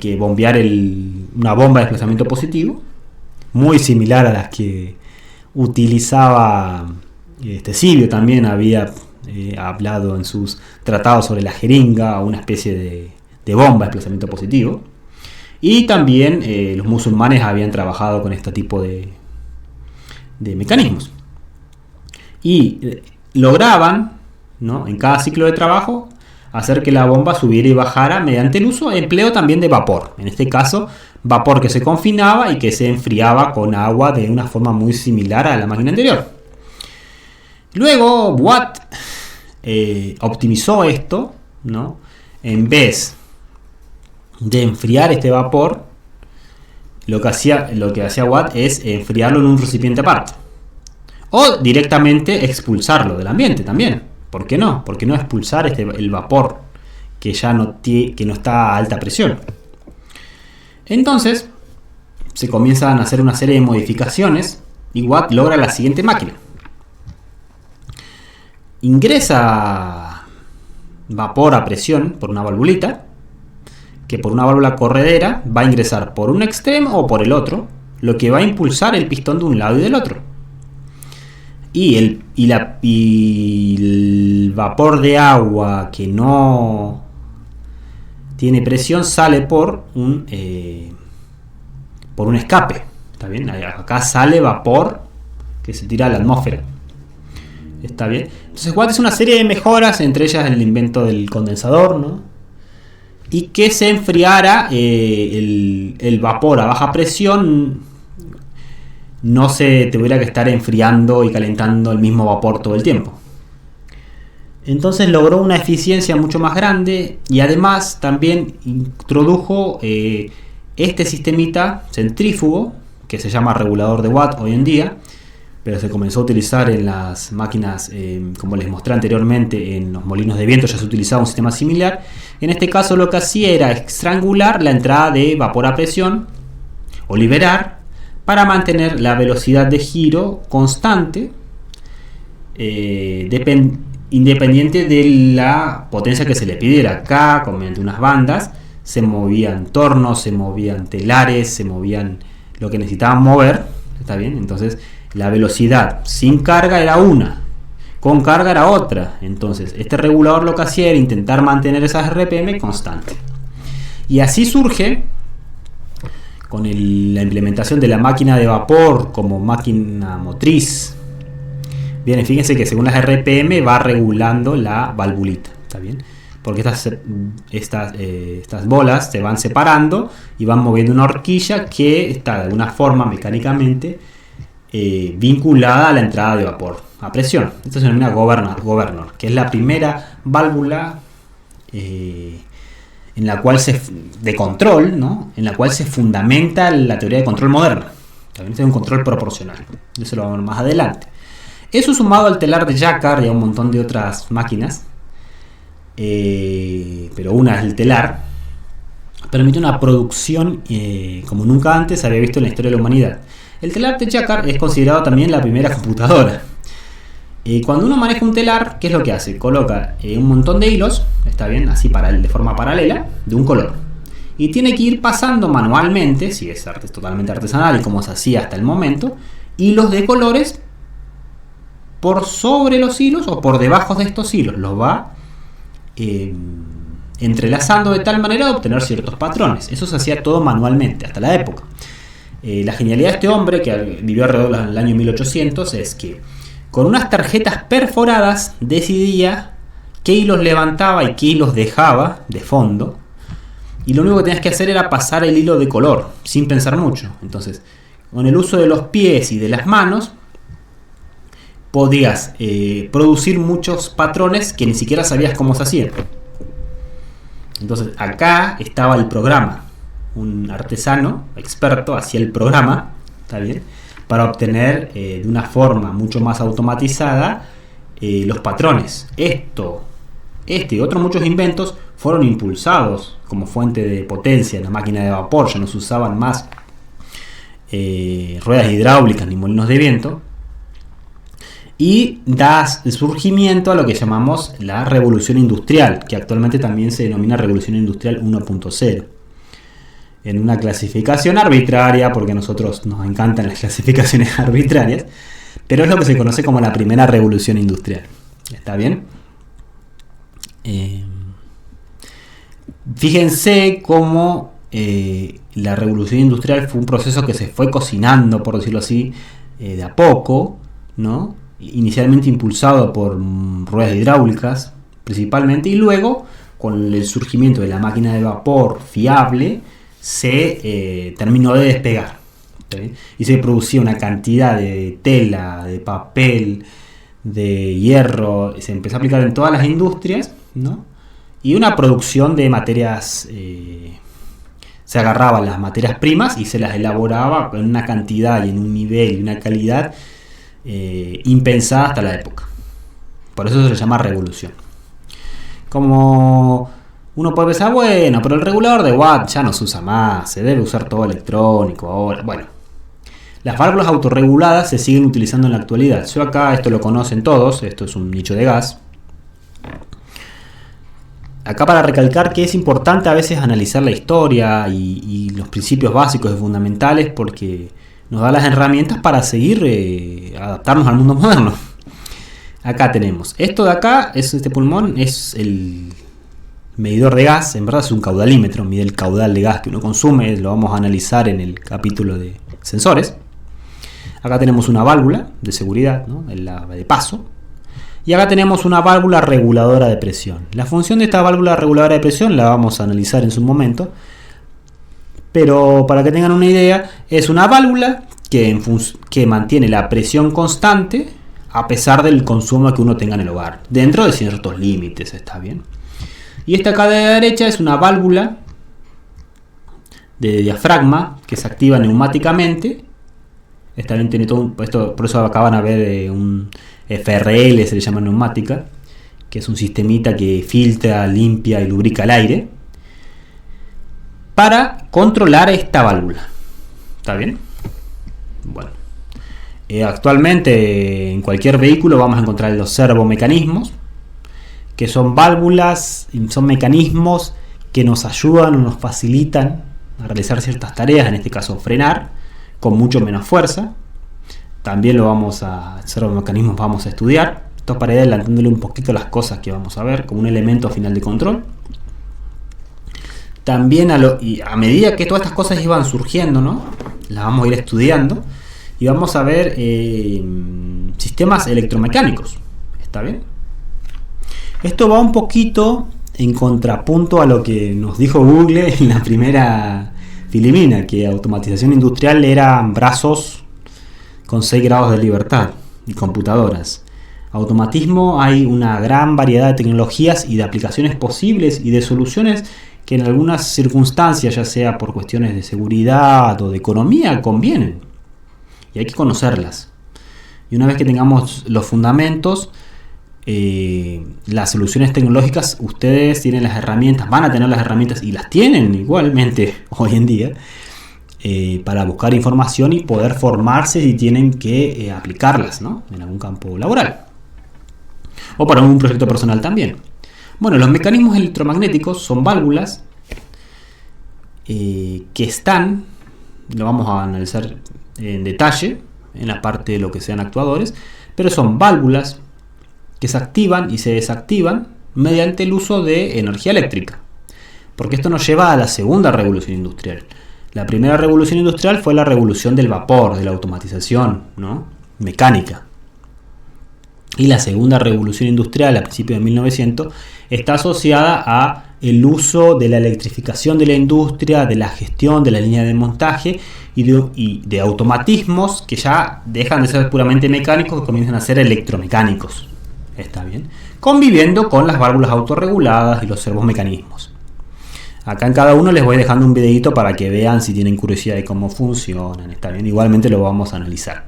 que bombear una bomba de desplazamiento positivo, muy similar a las que utilizaba Sibio. También había hablado en sus tratados sobre la jeringa, una especie de bomba de desplazamiento positivo. Y también los musulmanes habían trabajado con este tipo de mecanismos. Y lograban, ¿no?, en cada ciclo de trabajo, hacer que la bomba subiera y bajara mediante el empleo también de vapor. En este caso, vapor que se confinaba y que se enfriaba con agua de una forma muy similar a la máquina anterior. Luego Watt optimizó esto, ¿no? En vez de enfriar este vapor, lo que hacía Watt es enfriarlo en un recipiente aparte. O directamente expulsarlo del ambiente también. ¿Por qué no? ¿Por qué no expulsar el vapor que ya no está a alta presión? Entonces, se comienzan a hacer una serie de modificaciones y Watt logra la siguiente máquina. Ingresa vapor a presión por una valvulita, que por una válvula corredera va a ingresar por un extremo o por el otro, lo que va a impulsar el pistón de un lado y del otro. Y el vapor de agua que no tiene presión sale por un escape. ¿Está bien? Acá sale vapor que se tira a la atmósfera. ¿Está bien? Entonces Watt es una serie de mejoras, entre ellas el invento del condensador, ¿no? Y que se enfriara el vapor a baja presión, no se tuviera que estar enfriando y calentando el mismo vapor todo el tiempo. Entonces logró una eficiencia mucho más grande y además también introdujo este sistemita centrífugo que se llama regulador de Watt hoy en día, pero se comenzó a utilizar en las máquinas, como les mostré anteriormente, en los molinos de viento ya se utilizaba un sistema similar. En este caso lo que hacía era estrangular la entrada de vapor a presión o liberar para mantener la velocidad de giro constante, independiente de la potencia que se le pidiera. Acá, mediante unas bandas, se movían tornos, se movían telares, se movían lo que necesitaban mover. ¿Está bien? Entonces la velocidad sin carga era una, con carga era otra. Entonces este regulador lo que hacía era intentar mantener esas RPM constantes. Y así surge, con la implementación de la máquina de vapor como máquina motriz. Bien, fíjense que según las RPM va regulando la valvulita. ¿Está bien? Porque estas bolas se van separando y van moviendo una horquilla que está de alguna forma mecánicamente vinculada a la entrada de vapor a presión. Esto se denomina governor, que es la primera válvula en la cual de control, ¿no? En la cual se fundamenta la teoría de control moderna. También es un control proporcional. Eso lo vamos a ver más adelante. Eso sumado al telar de Jacquard y a un montón de otras máquinas, pero una es el telar, permite una producción como nunca antes había visto en la historia de la humanidad. El telar de Jacquard es considerado también la primera computadora. Cuando uno maneja un telar, ¿qué es lo que hace? Coloca un montón de hilos, está bien, así de forma paralela, de un color. Y tiene que ir pasando manualmente, si es totalmente artesanal, como se hacía hasta el momento, hilos de colores por sobre los hilos o por debajo de estos hilos. Los va entrelazando de tal manera de obtener ciertos patrones. Eso se hacía todo manualmente hasta la época. La genialidad de este hombre, que vivió alrededor del año 1800, es que con unas tarjetas perforadas decidía qué hilos levantaba y qué hilos dejaba de fondo, y lo único que tenías que hacer era pasar el hilo de color sin pensar mucho. Entonces, con el uso de los pies y de las manos podías producir muchos patrones que ni siquiera sabías cómo se hacían. Entonces acá estaba el programa. Un artesano experto hacía el programa, ¿está bien?, para obtener de una forma mucho más automatizada los patrones. Este y otros muchos inventos fueron impulsados como fuente de potencia en la máquina de vapor. Ya no se usaban más ruedas hidráulicas ni molinos de viento, y da surgimiento a lo que llamamos la revolución industrial, que actualmente también se denomina revolución industrial 1.0, en una clasificación arbitraria, porque a nosotros nos encantan las clasificaciones arbitrarias, pero es lo que se conoce como la primera revolución industrial. ¿Está bien? Fíjense cómo la revolución industrial fue un proceso que se fue cocinando, por decirlo así, de a poco, ¿no? Inicialmente impulsado por ruedas hidráulicas principalmente, y luego con el surgimiento de la máquina de vapor fiable se terminó de despegar, ¿sí? Y se producía una cantidad de tela, de papel, de hierro, se empezó a aplicar en todas las industrias, ¿no? Y una producción de materias se agarraban las materias primas y se las elaboraba en una cantidad y en un nivel y una calidad impensada hasta la época. Por eso se le llama revolución. Como uno puede pensar, bueno, pero el regulador de Watt ya no se usa más, se debe usar todo electrónico ahora. Bueno, las válvulas autorreguladas se siguen utilizando en la actualidad. Yo acá, esto lo conocen todos, esto es un nicho de gas. Acá para recalcar que es importante a veces analizar la historia y los principios básicos y fundamentales, porque nos da las herramientas para seguir adaptarnos al mundo moderno. Acá tenemos, esto de acá, este pulmón es el medidor de gas, en verdad es un caudalímetro, mide el caudal de gas que uno consume, lo vamos a analizar en el capítulo de sensores. Acá tenemos una válvula de seguridad, ¿no? La de paso. Y acá tenemos una válvula reguladora de presión. La función de esta válvula reguladora de presión la vamos a analizar en su momento. Pero para que tengan una idea, es una válvula que mantiene la presión constante a pesar del consumo que uno tenga en el hogar. Dentro de ciertos límites, está bien. Y esta acá de la derecha es una válvula de diafragma que se activa neumáticamente. Esta bien tiene todo esto, por eso acaban a ver un FRL, se le llama neumática, que es un sistemita que filtra, limpia y lubrica el aire para controlar esta válvula. ¿Está bien? Bueno, actualmente en cualquier vehículo vamos a encontrar los servomecanismos, que son válvulas, son mecanismos que nos ayudan o nos facilitan a realizar ciertas tareas, en este caso frenar, con mucho menos fuerza. También servomecanismos vamos a estudiar. Esto para ir adelantándole un poquito las cosas que vamos a ver como un elemento final de control. También a medida que todas estas cosas iban surgiendo, ¿no? Las vamos a ir estudiando y vamos a ver sistemas electromecánicos. ¿Está bien? Esto va un poquito en contrapunto a lo que nos dijo Google en la primera filimina, que automatización industrial eran brazos con 6 grados de libertad y computadoras. Automatismo, hay una gran variedad de tecnologías y de aplicaciones posibles y de soluciones que en algunas circunstancias, ya sea por cuestiones de seguridad o de economía, convienen. Y hay que conocerlas. Y una vez que tengamos los fundamentos, las soluciones tecnológicas, ustedes tienen las herramientas, van a tener las herramientas y las tienen igualmente hoy en día para buscar información y poder formarse si tienen que aplicarlas, ¿no? En algún campo laboral o para un proyecto personal también. Bueno, los mecanismos electromagnéticos son válvulas que están, lo vamos a analizar en detalle en la parte de lo que sean actuadores, pero son válvulas que se activan y se desactivan mediante el uso de energía eléctrica, porque esto nos lleva a la segunda revolución industrial. La primera revolución industrial fue la revolución del vapor, de la automatización, ¿no? Mecánica. Y la segunda revolución industrial, a principios de 1900, está asociada a el uso de la electrificación de la industria, de la gestión de la línea de montaje y de automatismos que ya dejan de ser puramente mecánicos y comienzan a ser electromecánicos. Está bien. Conviviendo con las válvulas autorreguladas y los servomecanismos. Acá en cada uno les voy dejando un videito para que vean si tienen curiosidad de cómo funcionan. Está bien. Igualmente lo vamos a analizar.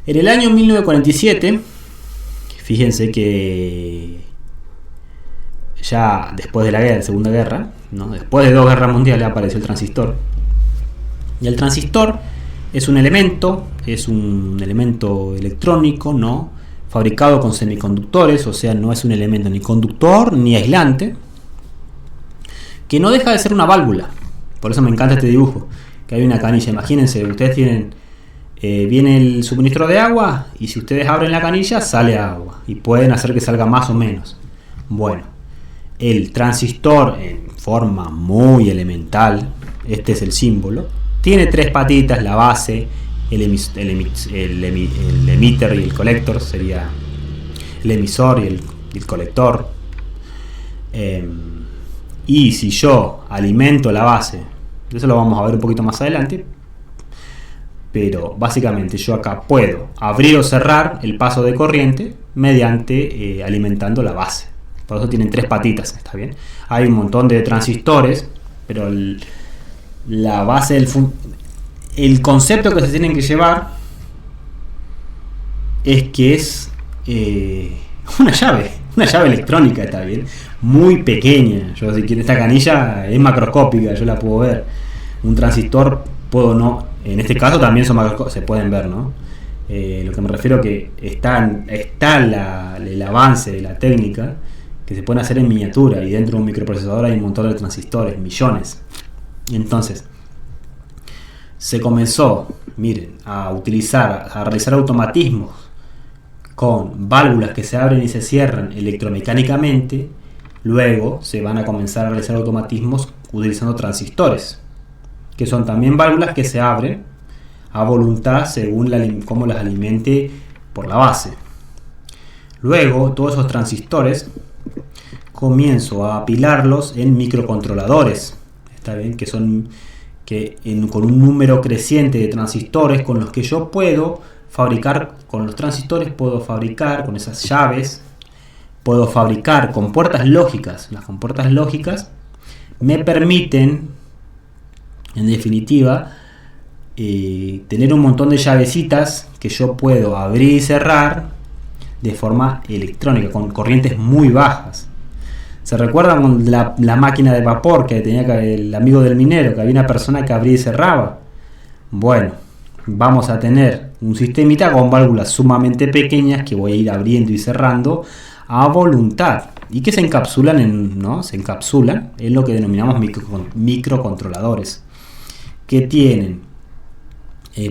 En el año 1947, fíjense que ya después de la Segunda Guerra, ¿no? Después de 2 guerras mundiales apareció el transistor. Y el transistor es un elemento electrónico, ¿no? Fabricado con semiconductores, o sea, no es un elemento ni conductor ni aislante, que no deja de ser una válvula. Por eso me encanta este dibujo, que hay una canilla. Imagínense, ustedes tienen, viene el suministro de agua y si ustedes abren la canilla sale agua y pueden hacer que salga más o menos. Bueno, el transistor en forma muy elemental, este es el símbolo, tiene 3 patitas, la base, el emitter y el colector, sería el emisor y el colector. Y si yo alimento la base, eso lo vamos a ver un poquito más adelante, pero básicamente yo acá puedo abrir o cerrar el paso de corriente mediante alimentando la base. Por eso tienen 3 patitas, ¿está bien? Hay un montón de transistores, pero la base el concepto que se tienen que llevar es que es una llave electrónica, está bien, muy pequeña. Yo, si quiero, esta canilla es macroscópica, yo la puedo ver. Un transistor puedo no, en este caso también son se pueden ver, ¿no? Lo que me refiero que está el avance de la técnica que se pueden hacer en miniatura, y dentro de un microprocesador hay un montón de transistores, millones. Entonces se comenzó, miren, a realizar automatismos con válvulas que se abren y se cierran electromecánicamente. Luego se van a comenzar a realizar automatismos utilizando transistores, que son también válvulas que se abren a voluntad según cómo las alimente por la base. Luego todos esos transistores comienzo a apilarlos en microcontroladores, está bien, que son con un número creciente de transistores con los que yo puedo fabricar. Con los transistores puedo fabricar, con esas llaves puedo fabricar compuertas lógicas. Las compuertas lógicas me permiten, en definitiva, tener un montón de llavecitas que yo puedo abrir y cerrar de forma electrónica, con corrientes muy bajas. ¿Se recuerdan la máquina de vapor que tenía el amigo del minero, que había una persona que abría y cerraba? Bueno, vamos a tener un sistemita con válvulas sumamente pequeñas que voy a ir abriendo y cerrando a voluntad, y que se encapsulan en lo que denominamos microcontroladores, que tienen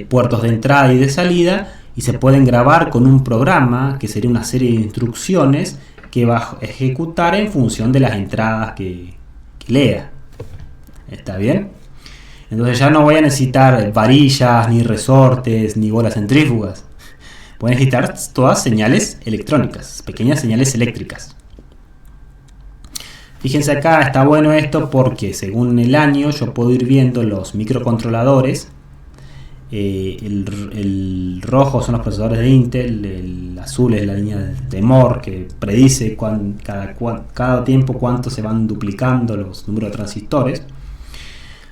puertos de entrada y de salida, y se pueden grabar con un programa que sería una serie de instrucciones que va a ejecutar en función de las entradas que lea. ¿Está bien? Entonces ya no voy a necesitar varillas, ni resortes, ni bolas centrífugas. Voy a necesitar todas señales electrónicas, pequeñas señales eléctricas. Fíjense acá, está bueno esto porque según el año yo puedo ir viendo los microcontroladores. El rojo son los procesadores de Intel, el azul es la línea de Moore, que predice cada tiempo cuánto se van duplicando los números de transistores.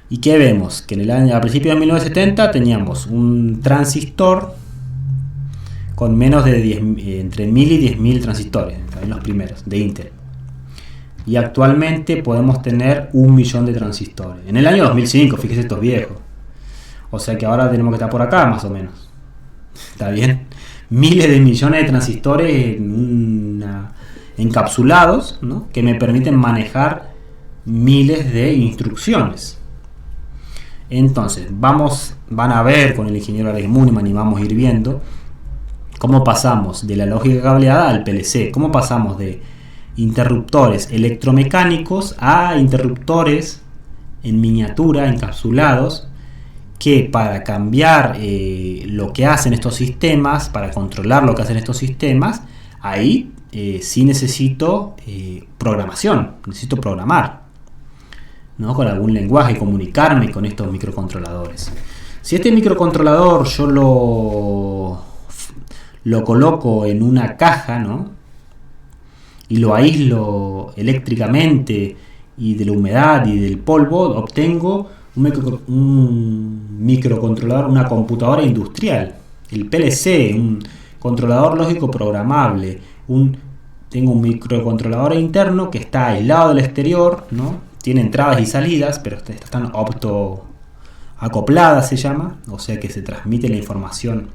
¿Y qué vemos? Que a principios de 1970 teníamos un transistor con menos de entre 1000 y 10.000 transistores, en los primeros, de Intel. Y actualmente podemos tener 1 millón de transistores. En el año 2005, fíjese, estos viejos. O sea que ahora tenemos que estar por acá, más o menos. ¿Está bien? Miles de millones de transistores encapsulados, ¿no? Que me permiten manejar miles de instrucciones. Entonces, van a ver con el ingeniero Alex Muniman, y vamos a ir viendo cómo pasamos de la lógica cableada al PLC. Cómo pasamos de interruptores electromecánicos a interruptores en miniatura, encapsulados, que para cambiar lo que hacen estos sistemas, para controlar lo que hacen estos sistemas, ahí sí necesito programación, necesito programar, ¿no? Con algún lenguaje, comunicarme con estos microcontroladores. Si este microcontrolador yo lo coloco en una caja, ¿no? Y lo aíslo eléctricamente y de la humedad y del polvo, obtengo un microcontrolador, una computadora industrial, el PLC, un controlador lógico programable. Tengo un microcontrolador interno que está aislado del exterior, ¿no? Tiene entradas y salidas, pero están optoacopladas, se llama, o sea que se transmite la información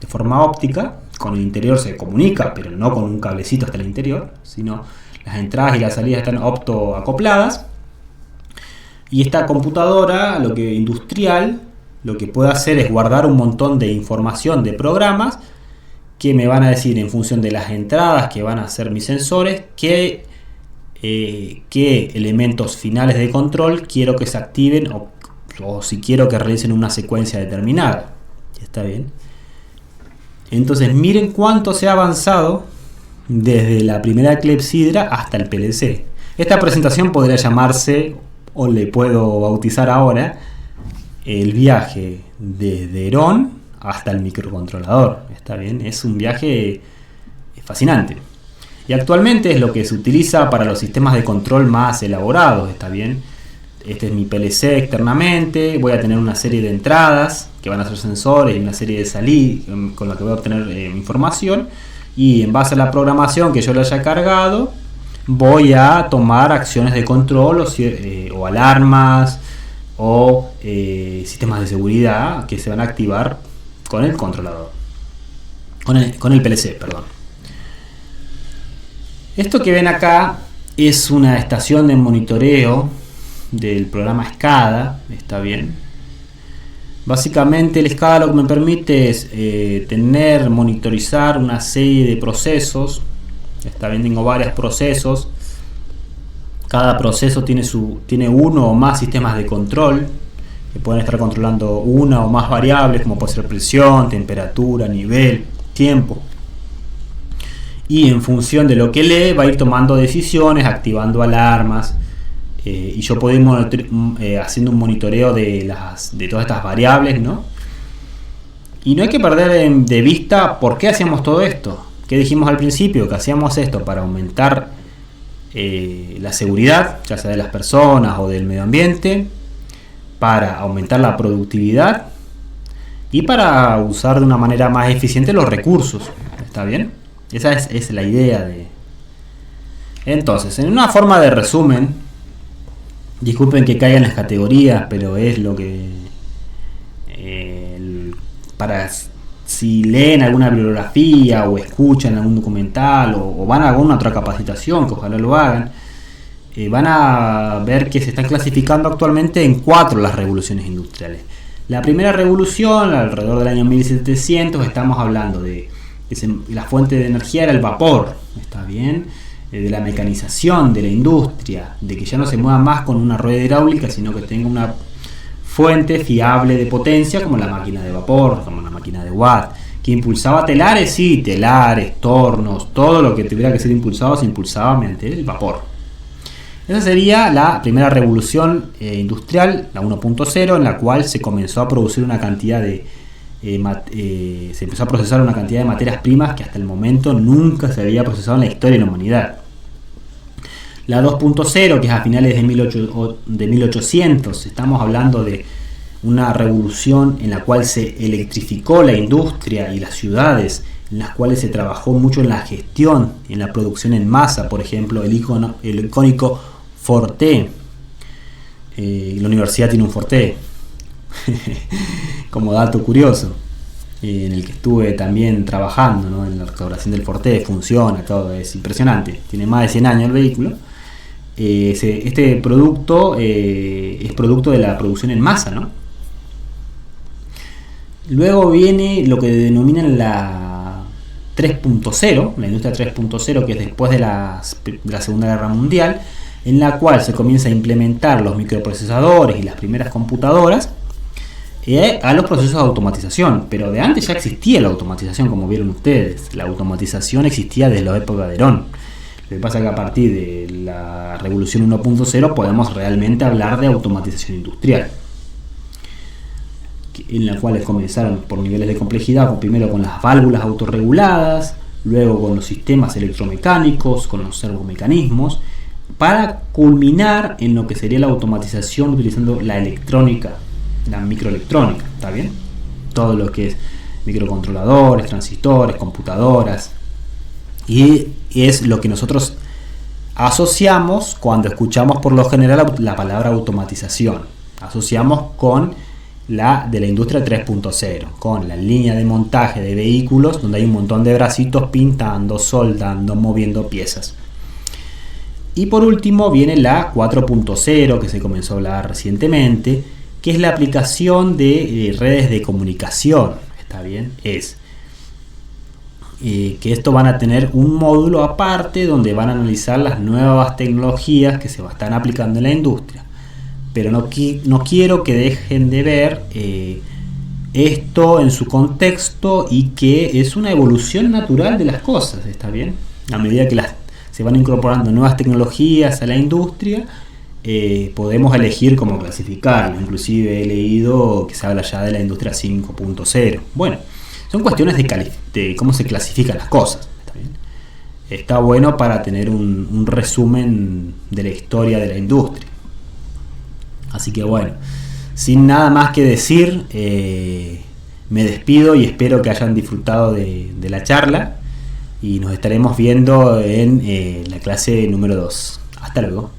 de forma óptica. Con el interior se comunica, pero no con un cablecito hasta el interior, sino las entradas y las salidas están optoacopladas. Y esta computadora, industrial, lo que puede hacer es guardar un montón de información de programas que me van a decir, en función de las entradas que van a hacer mis sensores, qué elementos finales de control quiero que se activen, o si quiero que realicen una secuencia determinada. ¿Está bien? Entonces miren cuánto se ha avanzado desde la primera clepsidra hasta el PLC. Esta presentación podría llamarse, o le puedo bautizar ahora, el viaje desde Herón hasta el microcontrolador. ¿Está bien? Es un viaje fascinante. Y actualmente es lo que se utiliza para los sistemas de control más elaborados. ¿Está bien? este es mi PLC externamente, voy a tener una serie de entradas que van a ser sensores y una serie de salidas con la que voy a obtener información, y en base a la programación que yo le haya cargado voy a tomar acciones de control o alarmas o sistemas de seguridad que se van a activar con el controlador, con el PLC, perdón. Esto que ven acá es una estación de monitoreo del programa SCADA, está bien. Básicamente el SCADA lo que me permite es monitorizar una serie de procesos, está bien, tengo varios procesos. Cada proceso tiene uno o más sistemas de control que pueden estar controlando una o más variables, como puede ser presión, temperatura, nivel, tiempo. Y en función de lo que lee va a ir tomando decisiones, activando alarmas, y yo puedo ir haciendo un monitoreo de todas estas variables, ¿no? Y no hay que perder de vista por qué hacíamos todo esto. ¿Qué dijimos al principio? Que hacíamos esto para aumentar la seguridad, ya sea de las personas o del medio ambiente, para aumentar la productividad y para usar de una manera más eficiente los recursos. ¿Está bien? Esa es la idea de... Entonces, en una forma de resumen, disculpen que caigan las categorías, pero es lo que... para si leen alguna bibliografía o escuchan algún documental o van a alguna otra capacitación, que ojalá lo hagan, van a ver que se están clasificando actualmente en 4 las revoluciones industriales. La primera revolución, alrededor del año 1700, estamos hablando de la fuente de energía era el vapor, ¿está bien? De la mecanización de la industria, de que ya no se mueva más con una rueda hidráulica, sino que tenga una fuente fiable de potencia como la máquina de vapor, como la máquina de Watt, que impulsaba telares, sí, telares, tornos, todo lo que tuviera que ser impulsado se impulsaba mediante el vapor. Esa sería la primera revolución industrial, la 1.0, en la cual se comenzó a producir una cantidad de se empezó a procesar una cantidad de materias primas que hasta el momento nunca se había procesado en la historia de la humanidad. La 2.0, que es a finales de 1800, estamos hablando de una revolución en la cual se electrificó la industria y las ciudades, en las cuales se trabajó mucho en la gestión, en la producción en masa. Por ejemplo, el icónico Forte. La universidad tiene un Forte, como dato curioso, en el que estuve también trabajando, ¿no? En la restauración del Forte. Funciona, todo es impresionante, tiene más de 100 años el vehículo. Este producto es producto de la producción en masa, ¿no? Luego viene lo que denominan la 3.0, la industria 3.0, que es después de la Segunda Guerra Mundial, en la cual se comienza a implementar los microprocesadores y las primeras computadoras a los procesos de automatización. Pero de antes ya existía la automatización, como vieron ustedes. La automatización existía desde la época de Herón. Lo que pasa es que a partir de la revolución 1.0 podemos realmente hablar de automatización industrial, en la cual comenzaron por niveles de complejidad, primero con las válvulas autorreguladas, luego con los sistemas electromecánicos, con los servomecanismos, para culminar en lo que sería la automatización utilizando la electrónica, la microelectrónica, ¿está bien? Todo lo que es microcontroladores, transistores, computadoras, y es lo que nosotros asociamos cuando escuchamos por lo general la palabra automatización. Asociamos con la de la industria 3.0, con la línea de montaje de vehículos donde hay un montón de bracitos pintando, soldando, moviendo piezas. Y por último viene la 4.0, que se comenzó a hablar recientemente, que es la aplicación de redes de comunicación. ¿Está bien? Que esto van a tener un módulo aparte donde van a analizar las nuevas tecnologías que se están aplicando en la industria. Pero no quiero que dejen de ver esto en su contexto y que es una evolución natural de las cosas, ¿está bien? A medida que se van incorporando nuevas tecnologías a la industria, podemos elegir cómo clasificarlo. Inclusive he leído que se habla ya de la industria 5.0. Bueno, son cuestiones de cómo se clasifican las cosas, ¿está bien? Está bueno para tener un resumen de la historia de la industria. Así que bueno, sin nada más que decir, me despido y espero que hayan disfrutado de la charla y nos estaremos viendo en la clase número 2. Hasta luego.